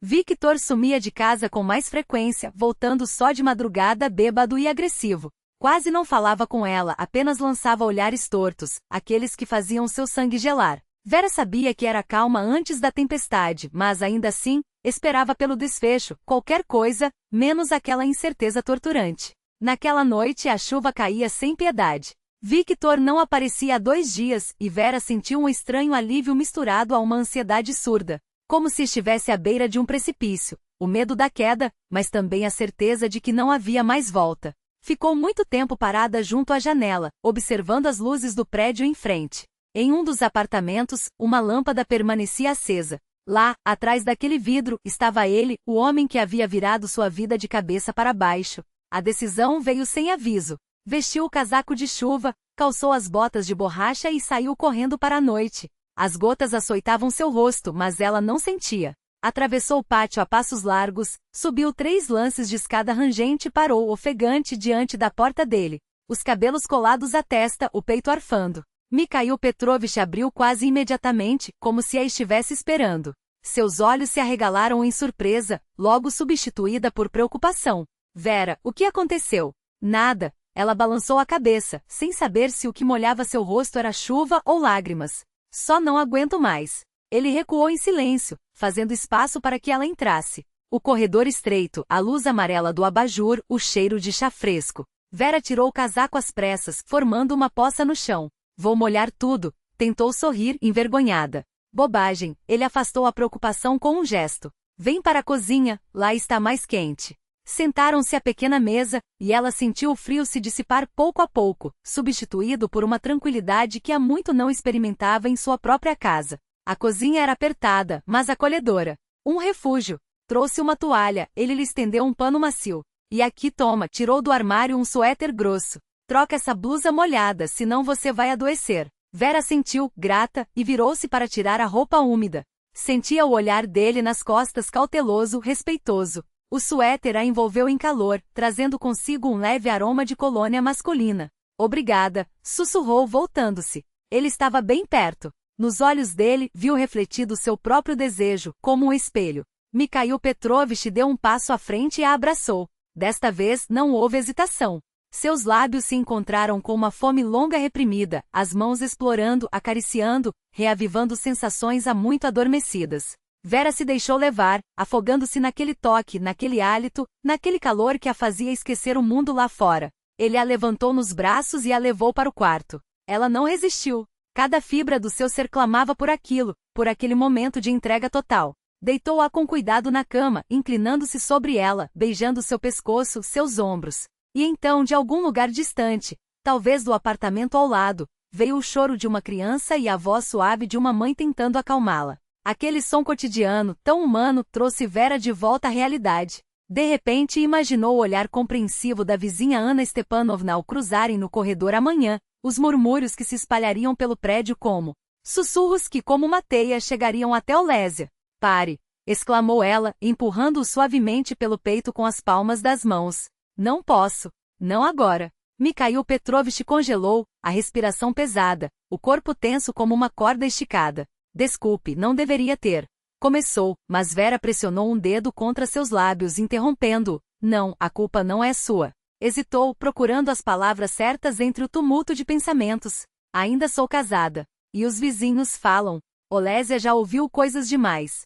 [SPEAKER 1] Victor sumia de casa com mais frequência, voltando só de madrugada bêbado e agressivo. Quase não falava com ela, apenas lançava olhares tortos, aqueles que faziam seu sangue gelar. Vera sabia que era calma antes da tempestade, mas ainda assim, esperava pelo desfecho, qualquer coisa, menos aquela incerteza torturante. Naquela noite a chuva caía sem piedade. Victor não aparecia há 2 dias, e Vera sentiu um estranho alívio misturado a uma ansiedade surda. Como se estivesse à beira de um precipício, o medo da queda, mas também a certeza de que não havia mais volta. Ficou muito tempo parada junto à janela, observando as luzes do prédio em frente. Em um dos apartamentos, uma lâmpada permanecia acesa. Lá, atrás daquele vidro, estava ele, o homem que havia virado sua vida de cabeça para baixo. A decisão veio sem aviso. Vestiu o casaco de chuva, calçou as botas de borracha e saiu correndo para a noite. As gotas açoitavam seu rosto, mas ela não sentia. Atravessou o pátio a passos largos, subiu 3 lances de escada rangente e parou ofegante diante da porta dele. Os cabelos colados à testa, o peito arfando. Mikhail Petrovich abriu quase imediatamente, como se a estivesse esperando. Seus olhos se arregalaram em surpresa, logo substituída por preocupação. Vera, o que aconteceu? Nada. Ela balançou a cabeça, sem saber se o que molhava seu rosto era chuva ou lágrimas. Só não aguento mais. Ele recuou em silêncio, fazendo espaço para que ela entrasse. O corredor estreito, a luz amarela do abajur, o cheiro de chá fresco. Vera tirou o casaco às pressas, formando uma poça no chão. Vou molhar tudo, tentou sorrir, envergonhada. Bobagem, ele afastou a preocupação com um gesto. Vem para a cozinha, lá está mais quente. Sentaram-se à pequena mesa, e ela sentiu o frio se dissipar pouco a pouco, substituído por uma tranquilidade que há muito não experimentava em sua própria casa. A cozinha era apertada, mas acolhedora. Um refúgio. Trouxe uma toalha, ele lhe estendeu um pano macio. E aqui toma, tirou do armário um suéter grosso. Troca essa blusa molhada, senão você vai adoecer. Vera sentiu, grata, e virou-se para tirar a roupa úmida. Sentia o olhar dele nas costas, cauteloso, respeitoso. O suéter a envolveu em calor, trazendo consigo um leve aroma de colônia masculina. Obrigada, sussurrou voltando-se. Ele estava bem perto. Nos olhos dele, viu refletido seu próprio desejo, como um espelho. Mikhail Petrovich deu um passo à frente e a abraçou. Desta vez, não houve hesitação. Seus lábios se encontraram com uma fome longa reprimida, as mãos explorando, acariciando, reavivando sensações há muito adormecidas. Vera se deixou levar, afogando-se naquele toque, naquele hálito, naquele calor que a fazia esquecer o mundo lá fora. Ele a levantou nos braços e a levou para o quarto. Ela não resistiu. Cada fibra do seu ser clamava por aquilo, por aquele momento de entrega total. Deitou-a com cuidado na cama, inclinando-se sobre ela, beijando seu pescoço, seus ombros. E então, de algum lugar distante, talvez do apartamento ao lado, veio o choro de uma criança e a voz suave de uma mãe tentando acalmá-la. Aquele som cotidiano, tão humano, trouxe Vera de volta à realidade. De repente imaginou o olhar compreensivo da vizinha Ana Stepanovna ao cruzarem no corredor amanhã, os murmúrios que se espalhariam pelo prédio como sussurros que como uma teia chegariam até Olésia. Pare! Exclamou ela, empurrando-o suavemente pelo peito com as palmas das mãos. Não posso. Não agora. Mikhail Petrovich congelou, a respiração pesada, o corpo tenso como uma corda esticada. Desculpe, não deveria ter. Começou, mas Vera pressionou um dedo contra seus lábios, interrompendo-o. Não, a culpa não é sua. Hesitou, procurando as palavras certas entre o tumulto de pensamentos. Ainda sou casada. E os vizinhos falam. Olésia já ouviu coisas demais.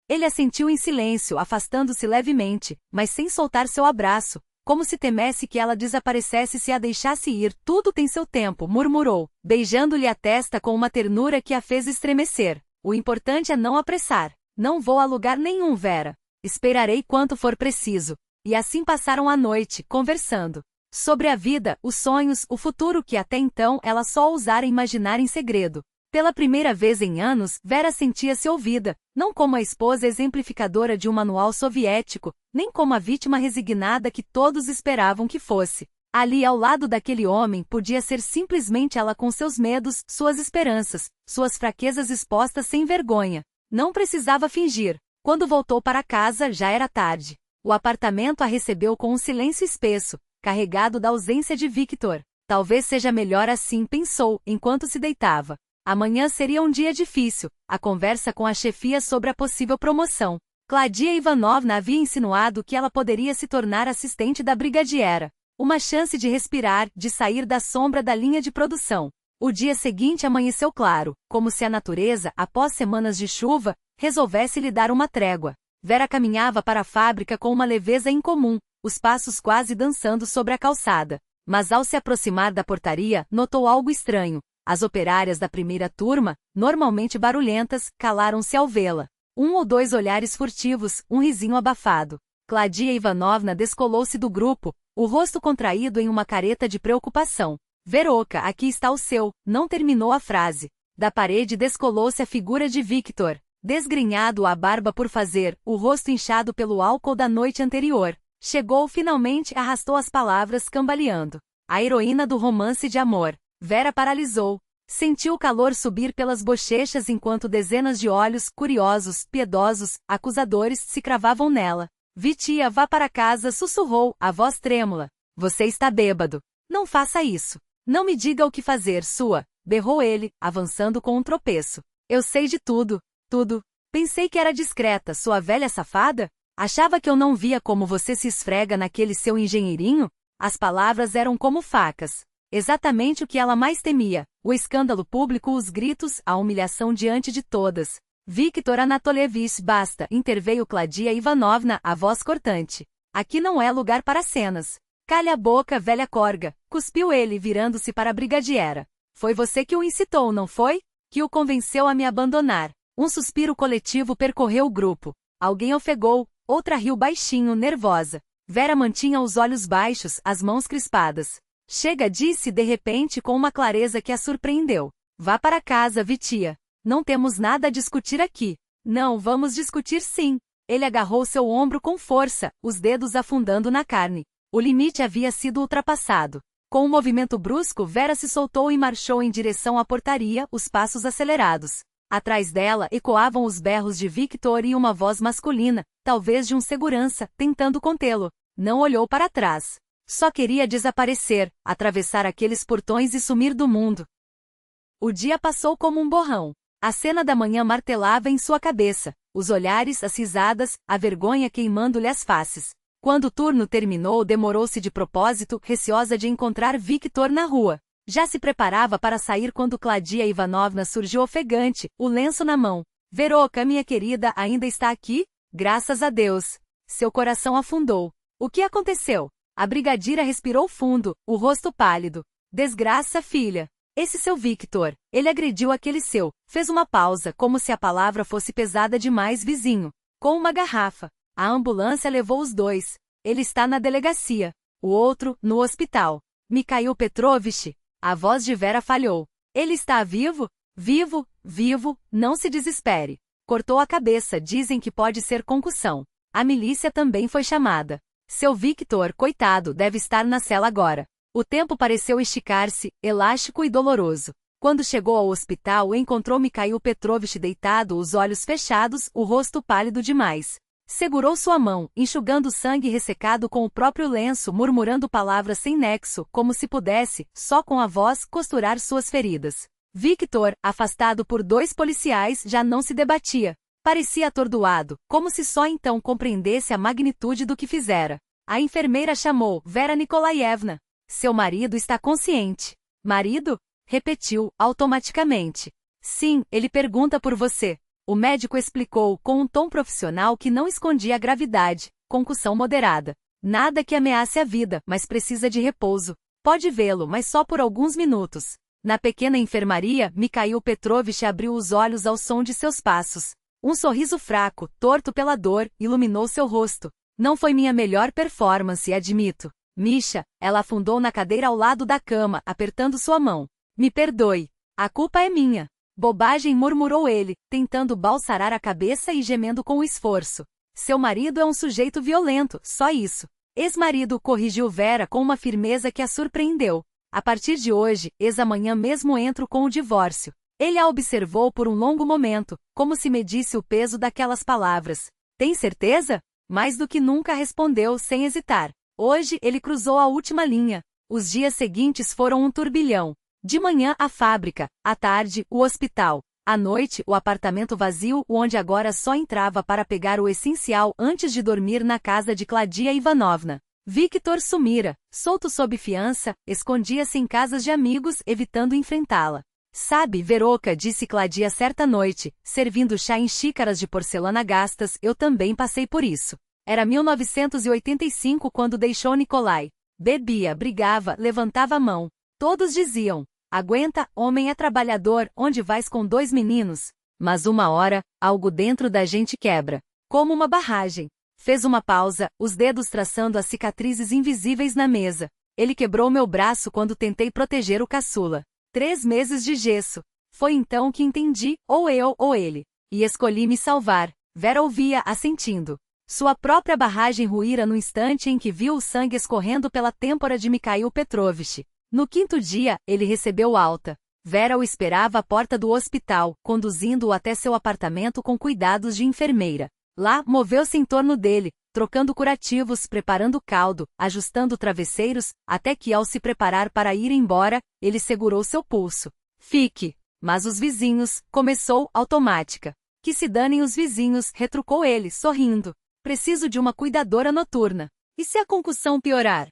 [SPEAKER 1] Ele assentiu em silêncio, afastando-se levemente, mas sem soltar seu abraço, como se temesse que ela desaparecesse se a deixasse ir. Tudo tem seu tempo, murmurou, beijando-lhe a testa com uma ternura que a fez estremecer. O importante é não apressar. Não vou a lugar nenhum, Vera. Esperarei quanto for preciso. E assim passaram a noite, conversando. Sobre a vida, os sonhos, o futuro que até então ela só ousara imaginar em segredo. Pela primeira vez em anos, Vera sentia-se ouvida, não como a esposa exemplificadora de um manual soviético, nem como a vítima resignada que todos esperavam que fosse. Ali ao lado daquele homem podia ser simplesmente ela com seus medos, suas esperanças, suas fraquezas expostas sem vergonha. Não precisava fingir. Quando voltou para casa já era tarde. O apartamento a recebeu com um silêncio espesso, carregado da ausência de Victor. Talvez seja melhor assim, pensou, enquanto se deitava. Amanhã seria um dia difícil, a conversa com a chefia sobre a possível promoção. Claudia Ivanovna havia insinuado que ela poderia se tornar assistente da brigadiera. Uma chance de respirar, de sair da sombra da linha de produção. O dia seguinte amanheceu claro, como se a natureza, após semanas de chuva, resolvesse lhe dar uma trégua. Vera caminhava para a fábrica com uma leveza incomum, os passos quase dançando sobre a calçada. Mas ao se aproximar da portaria, notou algo estranho. As operárias da primeira turma, normalmente barulhentas, calaram-se ao vê-la. Um ou dois olhares furtivos, um risinho abafado. Claudia Ivanovna descolou-se do grupo, o rosto contraído em uma careta de preocupação. Veroca, aqui está o seu, não terminou a frase. Da parede descolou-se a figura de Victor, desgrenhado a barba por fazer, o rosto inchado pelo álcool da noite anterior. Chegou finalmente, arrastou as palavras cambaleando. A heroína do romance de amor. Vera paralisou. Sentiu o calor subir pelas bochechas enquanto dezenas de olhos, curiosos, piedosos, acusadores, se cravavam nela. Vitia, vá para casa, sussurrou, a voz trêmula. Você está bêbado. Não faça isso. Não me diga o que fazer, sua, berrou ele, avançando com um tropeço. Eu sei de tudo, tudo. Pensei que era discreta, sua velha safada? Achava que eu não via como você se esfrega naquele seu engenheirinho? As palavras eram como facas. Exatamente o que ela mais temia, o escândalo público, os gritos, a humilhação diante de todas. Victor Anatolievich, basta, interveio Claudia Ivanovna, a voz cortante. Aqui não é lugar para cenas. Calha a boca, velha corga, cuspiu ele, virando-se para a brigadiera. Foi você que o incitou, não foi? Que o convenceu a me abandonar. Um suspiro coletivo percorreu o grupo. Alguém ofegou, outra riu baixinho, nervosa. Vera mantinha os olhos baixos, as mãos crispadas. Chega, disse de repente com uma clareza que a surpreendeu. Vá para casa, Vitia. Não temos nada a discutir aqui. Não, vamos discutir sim. Ele agarrou seu ombro com força, os dedos afundando na carne. O limite havia sido ultrapassado. Com um movimento brusco, Vera se soltou e marchou em direção à portaria, os passos acelerados. Atrás dela ecoavam os berros de Victor e uma voz masculina, talvez de um segurança, tentando contê-lo. Não olhou para trás. Só queria desaparecer, atravessar aqueles portões e sumir do mundo. O dia passou como um borrão. A cena da manhã martelava em sua cabeça, os olhares, as risadas, a vergonha queimando-lhe as faces. Quando o turno terminou, demorou-se de propósito, receosa de encontrar Victor na rua. Já se preparava para sair quando Claudia Ivanovna surgiu ofegante, o lenço na mão. Veroca, minha querida, ainda está aqui? Graças a Deus. Seu coração afundou. O que aconteceu? A brigadira respirou fundo, o rosto pálido. Desgraça, filha. Esse seu Victor, ele agrediu aquele seu, fez uma pausa, como se a palavra fosse pesada demais, vizinho. Com uma garrafa. A ambulância levou os dois. Ele está na delegacia. O outro, no hospital. Mikhail Petrovich. A voz de Vera falhou. Ele está vivo? Vivo, vivo, não se desespere. Cortou a cabeça, dizem que pode ser concussão. A milícia também foi chamada. Seu Victor, coitado, deve estar na cela agora. O tempo pareceu esticar-se, elástico e doloroso. Quando chegou ao hospital, encontrou Mikhail Petrovich deitado, os olhos fechados, o rosto pálido demais. Segurou sua mão, enxugando o sangue ressecado com o próprio lenço, murmurando palavras sem nexo, como se pudesse, só com a voz, costurar suas feridas. Victor, afastado por dois policiais, já não se debatia. Parecia atordoado, como se só então compreendesse a magnitude do que fizera. A enfermeira chamou, Vera Nikolaevna. Seu marido está consciente. Marido? Repetiu, automaticamente. Sim, ele pergunta por você. O médico explicou, com um tom profissional que não escondia a gravidade. Concussão moderada. Nada que ameace a vida, mas precisa de repouso. Pode vê-lo, mas só por alguns minutos. Na pequena enfermaria, Mikhail Petrovich abriu os olhos ao som de seus passos. Um sorriso fraco, torto pela dor, iluminou seu rosto. Não foi minha melhor performance, admito. Misha, ela afundou na cadeira ao lado da cama, apertando sua mão. Me perdoe. A culpa é minha. Bobagem, murmurou ele, tentando balsarar a cabeça e gemendo com esforço. Seu marido é um sujeito violento, só isso. Ex-marido, corrigiu Vera com uma firmeza que a surpreendeu. A partir de hoje, amanhã mesmo entro com o divórcio. Ele a observou por um longo momento, como se medisse o peso daquelas palavras. Tem certeza? Mais do que nunca, respondeu sem hesitar. Hoje ele cruzou a última linha. Os dias seguintes foram um turbilhão. De manhã, a fábrica, à tarde, o hospital. À noite, o apartamento vazio, onde agora só entrava para pegar o essencial antes de dormir na casa de Claudia Ivanovna. Victor sumira, solto sob fiança, escondia-se em casas de amigos, evitando enfrentá-la. Sabe, Veroca, disse Claudia certa noite, servindo chá em xícaras de porcelana gastas, eu também passei por isso. Era 1985 quando deixou Nikolai. Bebia, brigava, levantava a mão. Todos diziam: aguenta, homem é trabalhador, onde vais com 2 meninos? Mas uma hora, algo dentro da gente quebra. Como uma barragem. Fez uma pausa, os dedos traçando as cicatrizes invisíveis na mesa. Ele quebrou meu braço quando tentei proteger o caçula. 3 meses de gesso. Foi então que entendi, ou eu ou ele. E escolhi me salvar. Vera ouvia, assentindo. Sua própria barragem ruíra no instante em que viu o sangue escorrendo pela têmpora de Mikhail Petrovich. No 5º dia, ele recebeu alta. Vera o esperava à porta do hospital, conduzindo-o até seu apartamento com cuidados de enfermeira. Lá, moveu-se em torno dele, trocando curativos, preparando caldo, ajustando travesseiros, até que, ao se preparar para ir embora, ele segurou seu pulso. Fique. Mas os vizinhos, começou, automática. Que se danem os vizinhos, retrucou ele, sorrindo. Preciso de uma cuidadora noturna. E se a concussão piorar?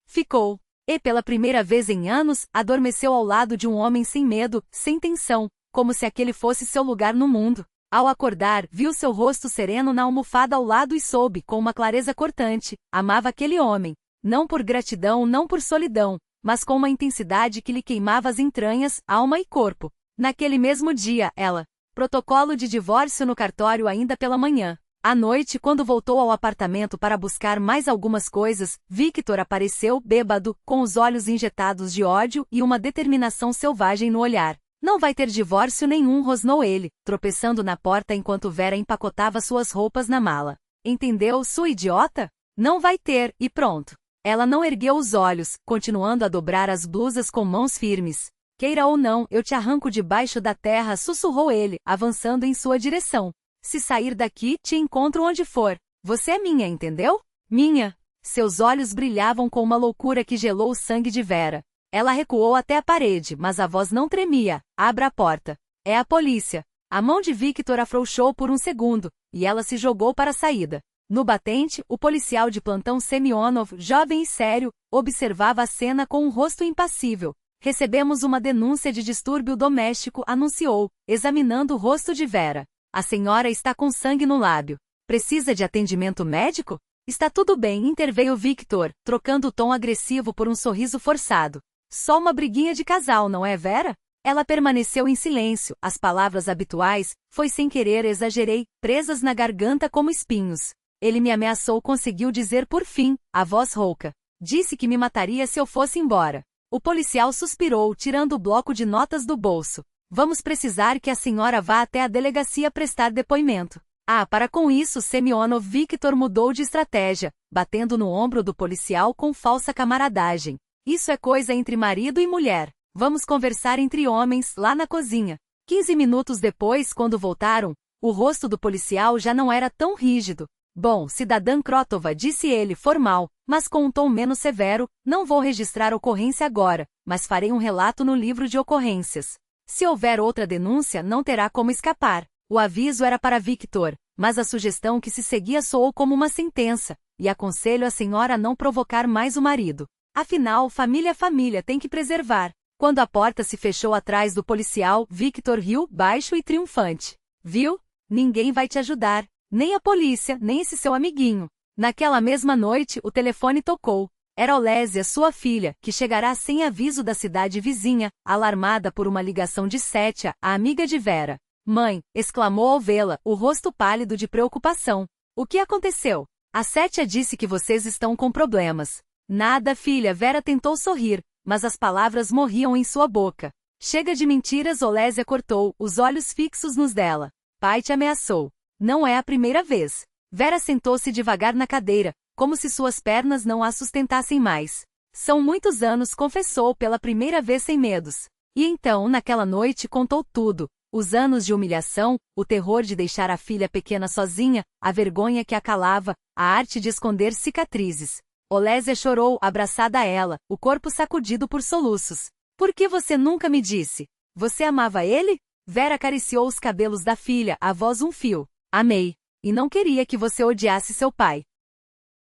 [SPEAKER 1] Ficou. E pela primeira vez em anos, adormeceu ao lado de um homem sem medo, sem tensão, como se aquele fosse seu lugar no mundo. Ao acordar, viu seu rosto sereno na almofada ao lado e soube, com uma clareza cortante, amava aquele homem. Não por gratidão, não por solidão, mas com uma intensidade que lhe queimava as entranhas, alma e corpo. Naquele mesmo dia, ela. Protocolo de divórcio no cartório ainda pela manhã. À noite, quando voltou ao apartamento para buscar mais algumas coisas, Victor apareceu, bêbado, com os olhos injetados de ódio e uma determinação selvagem no olhar. Não vai ter divórcio nenhum, rosnou ele, tropeçando na porta enquanto Vera empacotava suas roupas na mala. Entendeu, sua idiota? Não vai ter, e pronto. Ela não ergueu os olhos, continuando a dobrar as blusas com mãos firmes. Queira ou não, eu te arranco debaixo da terra, sussurrou ele, avançando em sua direção. Se sair daqui, te encontro onde for. Você é minha, entendeu? Minha. Seus olhos brilhavam com uma loucura que gelou o sangue de Vera. Ela recuou até a parede, mas a voz não tremia. Abra a porta. É a polícia. A mão de Victor afrouxou por um segundo, e ela se jogou para a saída. No batente, o policial de plantão Semyonov, jovem e sério, observava a cena com um rosto impassível. Recebemos uma denúncia de distúrbio doméstico, anunciou, examinando o rosto de Vera. A senhora está com sangue no lábio. Precisa de atendimento médico? Está tudo bem, interveio Victor, trocando o tom agressivo por um sorriso forçado. Só uma briguinha de casal, não é, Vera? Ela permaneceu em silêncio, as palavras habituais, foi sem querer, exagerei, presas na garganta como espinhos. Ele me ameaçou, conseguiu dizer por fim, a voz rouca. Disse que me mataria se eu fosse embora. O policial suspirou, tirando o bloco de notas do bolso. Vamos precisar que a senhora vá até a delegacia prestar depoimento. Para com isso, Semyonov Victor mudou de estratégia, batendo no ombro do policial com falsa camaradagem. Isso é coisa entre marido e mulher. Vamos conversar entre homens, lá na cozinha. 15 minutos depois, quando voltaram, o rosto do policial já não era tão rígido. Bom, cidadã Krotova, disse ele, formal, mas com um tom menos severo, não vou registrar ocorrência agora, mas farei um relato no livro de ocorrências. Se houver outra denúncia, não terá como escapar. O aviso era para Victor, mas a sugestão que se seguia soou como uma sentença, e aconselho a senhora a não provocar mais o marido. Afinal, família é família, tem que preservar. Quando a porta se fechou atrás do policial, Victor riu, baixo e triunfante. Viu? Ninguém vai te ajudar. Nem a polícia, nem esse seu amiguinho. Naquela mesma noite, o telefone tocou. Era Olésia, sua filha, que chegará sem aviso da cidade vizinha, alarmada por uma ligação de Sétia, a amiga de Vera. Mãe, exclamou ao vê-la, o rosto pálido de preocupação. O que aconteceu? A Sétia disse que vocês estão com problemas. Nada, filha, Vera tentou sorrir, mas as palavras morriam em sua boca. Chega de mentiras, Olésia cortou, os olhos fixos nos dela. Pai te ameaçou. Não é a primeira vez. Vera sentou-se devagar na cadeira, como se suas pernas não a sustentassem mais. São muitos anos, confessou pela primeira vez sem medos. E então, naquela noite, contou tudo. Os anos de humilhação, o terror de deixar a filha pequena sozinha, a vergonha que a calava, a arte de esconder cicatrizes. Olésia chorou, abraçada a ela, o corpo sacudido por soluços. Por que você nunca me disse? Você amava ele? Vera acariciou os cabelos da filha, a voz um fio. Amei. E não queria que você odiasse seu pai.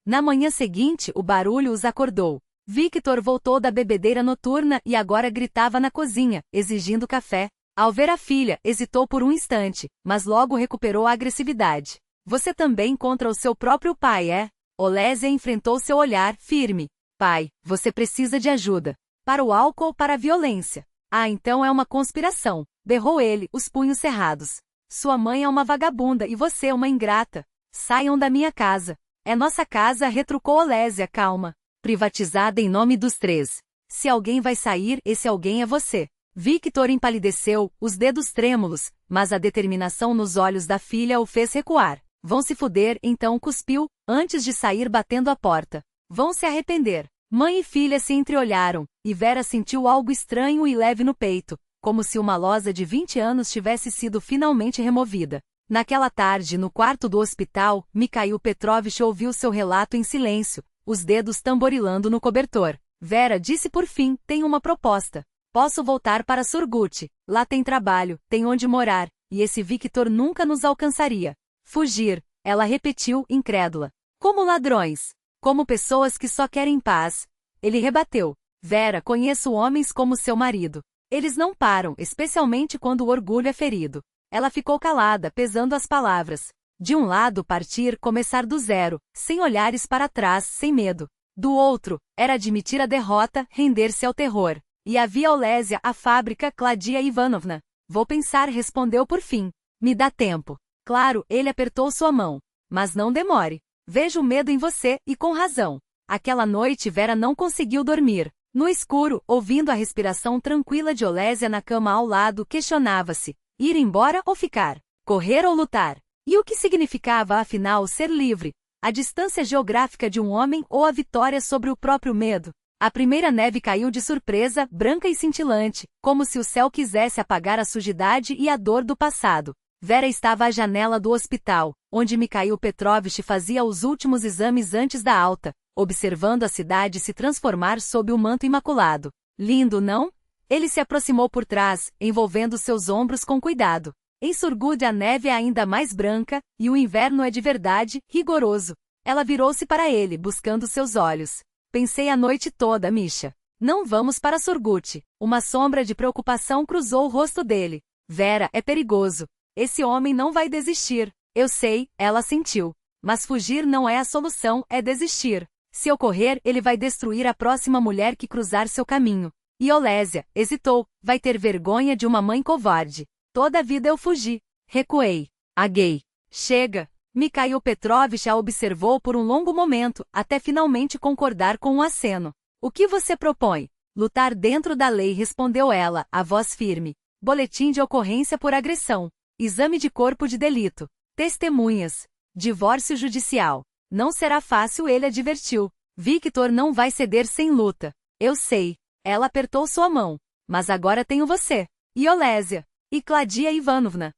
[SPEAKER 1] Na manhã seguinte, o barulho os acordou. Victor voltou da bebedeira noturna e agora gritava na cozinha, exigindo café. Ao ver a filha, hesitou por um instante, mas logo recuperou a agressividade. Você também contra o seu próprio pai, é? Olésia enfrentou seu olhar, firme. Pai, você precisa de ajuda. Para o álcool ou para a violência? Ah, então é uma conspiração. Berrou ele, os punhos cerrados. Sua mãe é uma vagabunda e você é uma ingrata. Saiam da minha casa. É nossa casa, retrucou Olésia, calma. Privatizada em nome dos três. Se alguém vai sair, esse alguém é você. Victor empalideceu, os dedos trêmulos, mas a determinação nos olhos da filha o fez recuar. Vão se fuder, então cuspiu, antes de sair batendo a porta. Vão se arrepender. Mãe e filha se entreolharam, e Vera sentiu algo estranho e leve no peito, como se uma losa de 20 anos tivesse sido finalmente removida. Naquela tarde, no quarto do hospital, Mikhail Petrovich ouviu seu relato em silêncio, os dedos tamborilando no cobertor. Vera disse por fim, tem uma proposta. Posso voltar para Surgut. Lá tem trabalho, tem onde morar, e esse Victor nunca nos alcançaria. Fugir, ela repetiu, incrédula. Como ladrões. Como pessoas que só querem paz. Ele rebateu. Vera, conheço homens como seu marido. Eles não param, especialmente quando o orgulho é ferido. Ela ficou calada, pesando as palavras. De um lado partir, começar do zero, sem olhares para trás, sem medo. Do outro, era admitir a derrota, render-se ao terror. E havia Olésia, a fábrica, Claudia Ivanovna. Vou pensar, respondeu por fim. Me dá tempo. Claro, ele apertou sua mão. Mas não demore. Vejo medo em você, e com razão. Aquela noite Vera não conseguiu dormir. No escuro, ouvindo a respiração tranquila de Olésia na cama ao lado, questionava-se. Ir embora ou ficar? Correr ou lutar? E o que significava afinal ser livre? A distância geográfica de um homem ou a vitória sobre o próprio medo? A primeira neve caiu de surpresa, branca e cintilante, como se o céu quisesse apagar a sujidade e a dor do passado. Vera estava à janela do hospital, onde Mikhail Petrovich fazia os últimos exames antes da alta, observando a cidade se transformar sob o manto imaculado. Lindo, não? Ele se aproximou por trás, envolvendo seus ombros com cuidado. Em Surgut a neve é ainda mais branca, e o inverno é de verdade, rigoroso. Ela virou-se para ele, buscando seus olhos. Pensei a noite toda, Misha. Não vamos para Surgut. Uma sombra de preocupação cruzou o rosto dele. Vera, é perigoso. Esse homem não vai desistir. Eu sei, ela sentiu. Mas fugir não é a solução, é desistir. Se eu correr, ele vai destruir a próxima mulher que cruzar seu caminho. E Olésia, hesitou, vai ter vergonha de uma mãe covarde. Toda a vida eu fugi. Recuei. Aguei. Chega. Mikhail Petrovich a observou por um longo momento, até finalmente concordar com um aceno. O que você propõe? Lutar dentro da lei, respondeu ela, a voz firme. Boletim de ocorrência por agressão. Exame de corpo de delito. Testemunhas. Divórcio judicial. Não será fácil, ele advertiu. Victor não vai ceder sem luta. Eu sei. Ela apertou sua mão. Mas agora tenho você. E Olésia. E Claudia Ivanovna.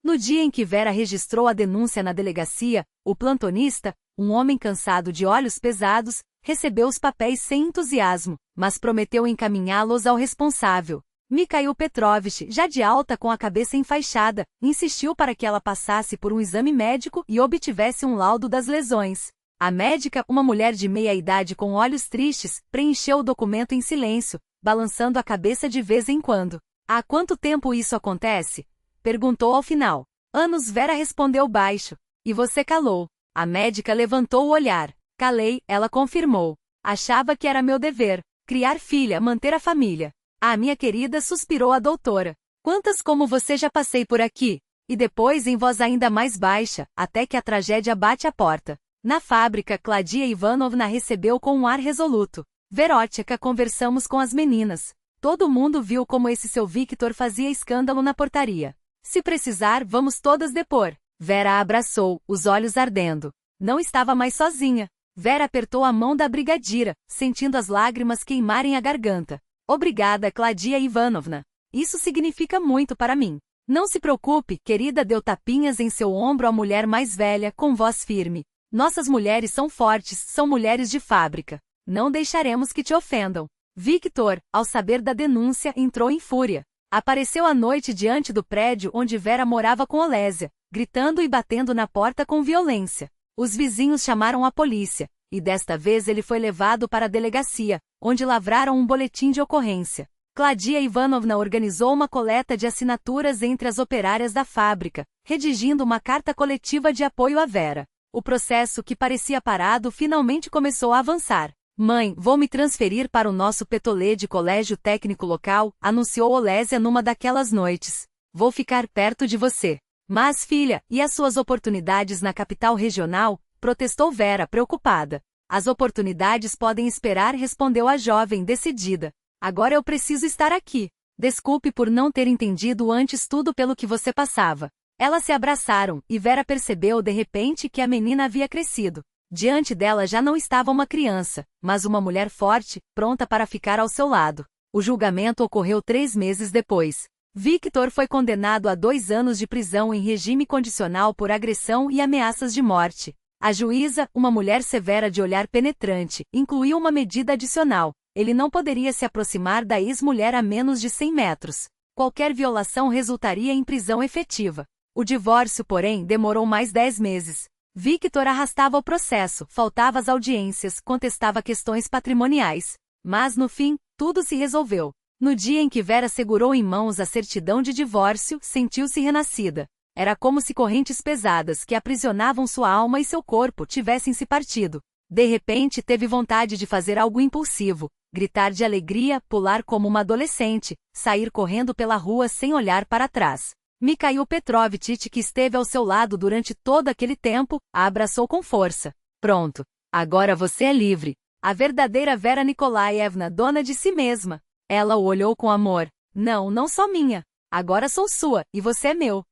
[SPEAKER 1] No dia em que Vera registrou a denúncia na delegacia, o plantonista, um homem cansado de olhos pesados, recebeu os papéis sem entusiasmo, mas prometeu encaminhá-los ao responsável. Mikhail Petrovich, já de alta com a cabeça enfaixada, insistiu para que ela passasse por um exame médico e obtivesse um laudo das lesões. A médica, uma mulher de meia-idade com olhos tristes, preencheu o documento em silêncio, balançando a cabeça de vez em quando. Há quanto tempo isso acontece? Perguntou ao final. Anos, Vera respondeu baixo. E você calou. A médica levantou o olhar. Calei, ela confirmou. Achava que era meu dever. Criar filha, manter a família. Ah, minha querida, suspirou a doutora. Quantas como você já passei por aqui? E depois em voz ainda mais baixa, até que a tragédia bate à porta. Na fábrica, Claudia Ivanovna recebeu com um ar resoluto. Verótica, conversamos com as meninas. Todo mundo viu como esse seu Victor fazia escândalo na portaria. Se precisar, vamos todas depor. Vera a abraçou, os olhos ardendo. Não estava mais sozinha. Vera apertou a mão da brigadira, sentindo as lágrimas queimarem a garganta. Obrigada, Claudia Ivanovna. Isso significa muito para mim. Não se preocupe, querida, deu tapinhas em seu ombro a mulher mais velha, com voz firme. Nossas mulheres são fortes, são mulheres de fábrica. Não deixaremos que te ofendam. Victor, ao saber da denúncia, entrou em fúria. Apareceu à noite diante do prédio onde Vera morava com Olésia, gritando e batendo na porta com violência. Os vizinhos chamaram a polícia, e desta vez ele foi levado para a delegacia, onde lavraram um boletim de ocorrência. Claudia Ivanovna organizou uma coleta de assinaturas entre as operárias da fábrica, redigindo uma carta coletiva de apoio a Vera. O processo, que parecia parado, finalmente começou a avançar. Mãe, vou me transferir para o nosso petolê de colégio técnico local, anunciou Olésia numa daquelas noites. Vou ficar perto de você. Mas, filha, e as suas oportunidades na capital regional? Protestou Vera, preocupada. As oportunidades podem esperar, respondeu a jovem, decidida. Agora eu preciso estar aqui. Desculpe por não ter entendido antes tudo pelo que você passava. Elas se abraçaram, e Vera percebeu de repente que a menina havia crescido. Diante dela já não estava uma criança, mas uma mulher forte, pronta para ficar ao seu lado. O julgamento ocorreu 3 meses depois. Victor foi condenado a 2 anos de prisão em regime condicional por agressão e ameaças de morte. A juíza, uma mulher severa de olhar penetrante, incluiu uma medida adicional. Ele não poderia se aproximar da ex-mulher a menos de 100 metros. Qualquer violação resultaria em prisão efetiva. O divórcio, porém, demorou mais 10 meses. Victor arrastava o processo, faltava às audiências, contestava questões patrimoniais. Mas, no fim, tudo se resolveu. No dia em que Vera segurou em mãos a certidão de divórcio, sentiu-se renascida. Era como se correntes pesadas que aprisionavam sua alma e seu corpo tivessem se partido. De repente, teve vontade de fazer algo impulsivo, gritar de alegria, pular como uma adolescente, sair correndo pela rua sem olhar para trás. Mikhail Petrovitch, que esteve ao seu lado durante todo aquele tempo, a abraçou com força. Pronto. Agora você é livre. A verdadeira Vera Nikolaevna, dona de si mesma. Ela o olhou com amor. Não, não só minha. Agora sou sua, e você é meu.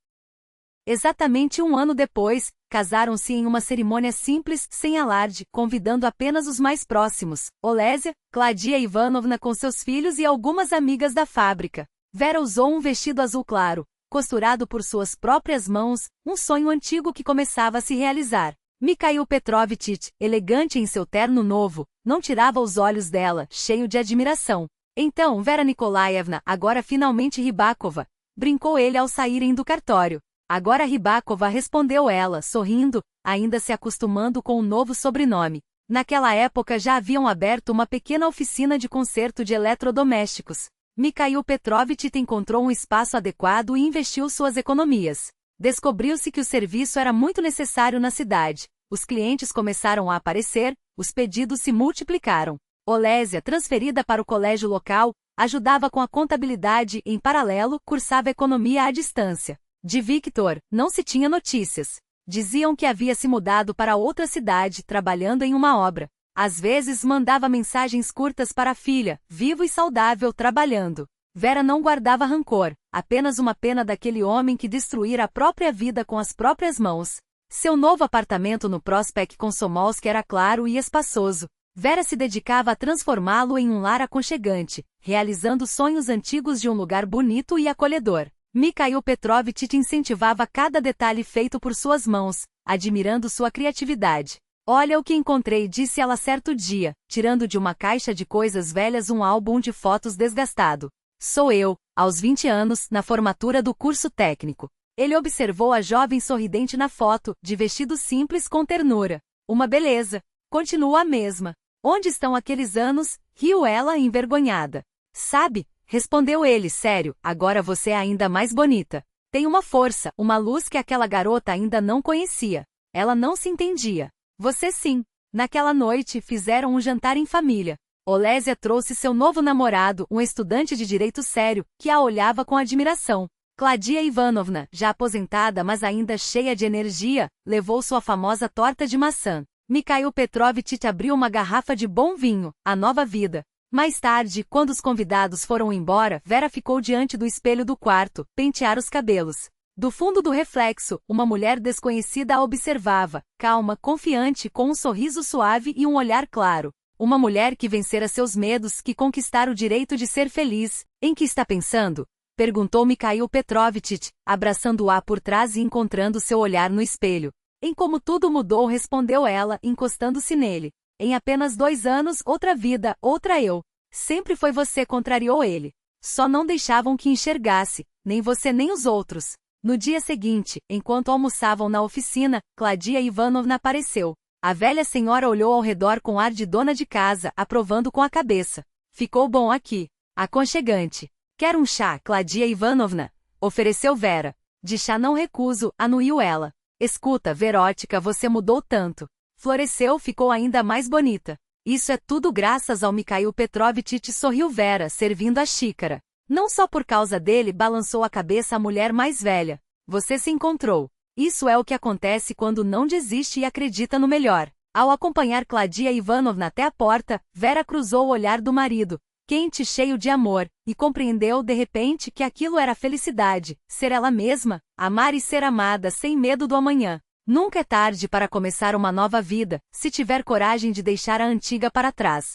[SPEAKER 1] Exatamente 1 ano depois, casaram-se em uma cerimônia simples, sem alarde, convidando apenas os mais próximos, Olésia, Claudia Ivanovna com seus filhos e algumas amigas da fábrica. Vera usou um vestido azul claro, costurado por suas próprias mãos, um sonho antigo que começava a se realizar. Mikhail Petrovitch, elegante em seu terno novo, não tirava os olhos dela, cheio de admiração. Então, Vera Nikolaevna, agora finalmente Rybakova, brincou ele ao saírem do cartório. Agora Rybakova, respondeu ela, sorrindo, ainda se acostumando com o novo sobrenome. Naquela época já haviam aberto uma pequena oficina de conserto de eletrodomésticos. Mikhail Petrovitch encontrou um espaço adequado e investiu suas economias. Descobriu-se que o serviço era muito necessário na cidade. Os clientes começaram a aparecer, os pedidos se multiplicaram. Olésia, transferida para o colégio local, ajudava com a contabilidade e, em paralelo, cursava economia à distância. De Victor, não se tinha notícias. Diziam que havia se mudado para outra cidade, trabalhando em uma obra. Às vezes mandava mensagens curtas para a filha, vivo e saudável, trabalhando. Vera não guardava rancor, apenas uma pena daquele homem que destruíra a própria vida com as próprias mãos. Seu novo apartamento no Prospect Komsomolsk era claro e espaçoso. Vera se dedicava a transformá-lo em um lar aconchegante, realizando sonhos antigos de um lugar bonito e acolhedor. Mikhail Petrovitch incentivava cada detalhe feito por suas mãos, admirando sua criatividade. Olha o que encontrei, disse ela certo dia, tirando de uma caixa de coisas velhas um álbum de fotos desgastado. Sou eu, aos 20 anos, na formatura do curso técnico. Ele observou a jovem sorridente na foto, de vestido simples com ternura. Uma beleza. Continua a mesma. Onde estão aqueles anos? Riu ela, envergonhada. Sabe? Respondeu ele, sério, agora você é ainda mais bonita. Tem uma força, uma luz que aquela garota ainda não conhecia. Ela não se entendia. Você sim. Naquela noite, fizeram um jantar em família. Olésia trouxe seu novo namorado, um estudante de direito sério, que a olhava com admiração. Claudia Ivanovna, já aposentada mas ainda cheia de energia, levou sua famosa torta de maçã. Mikhail Petrovitch abriu uma garrafa de bom vinho, a nova vida. Mais tarde, quando os convidados foram embora, Vera ficou diante do espelho do quarto, pentear os cabelos. Do fundo do reflexo, uma mulher desconhecida a observava, calma, confiante, com um sorriso suave e um olhar claro. Uma mulher que vencera seus medos, que conquistara o direito de ser feliz. Em que está pensando? Perguntou Mikhail Petrovitch, abraçando-a por trás e encontrando seu olhar no espelho. Em como tudo mudou, respondeu ela, encostando-se nele. Em apenas 2 anos, outra vida, outra eu. Sempre foi você, contrariou ele. Só não deixavam que enxergasse, nem você nem os outros. No dia seguinte, enquanto almoçavam na oficina, Claudia Ivanovna apareceu. A velha senhora olhou ao redor com ar de dona de casa, aprovando com a cabeça. Ficou bom aqui. Aconchegante. Quer um chá, Claudia Ivanovna? Ofereceu Vera. De chá não recuso, anuiu ela. Escuta, Verótica, você mudou tanto. Floresceu, ficou ainda mais bonita. Isso é tudo graças ao Mikhail Petrovitch, sorriu Vera, servindo a xícara. Não só por causa dele, balançou a cabeça a mulher mais velha. Você se encontrou. Isso é o que acontece quando não desiste e acredita no melhor. Ao acompanhar Claudia Ivanovna até a porta, Vera cruzou o olhar do marido, quente e cheio de amor, e compreendeu de repente que aquilo era felicidade, ser ela mesma, amar e ser amada sem medo do amanhã. Nunca é tarde para começar uma nova vida, se tiver coragem de deixar a antiga para trás.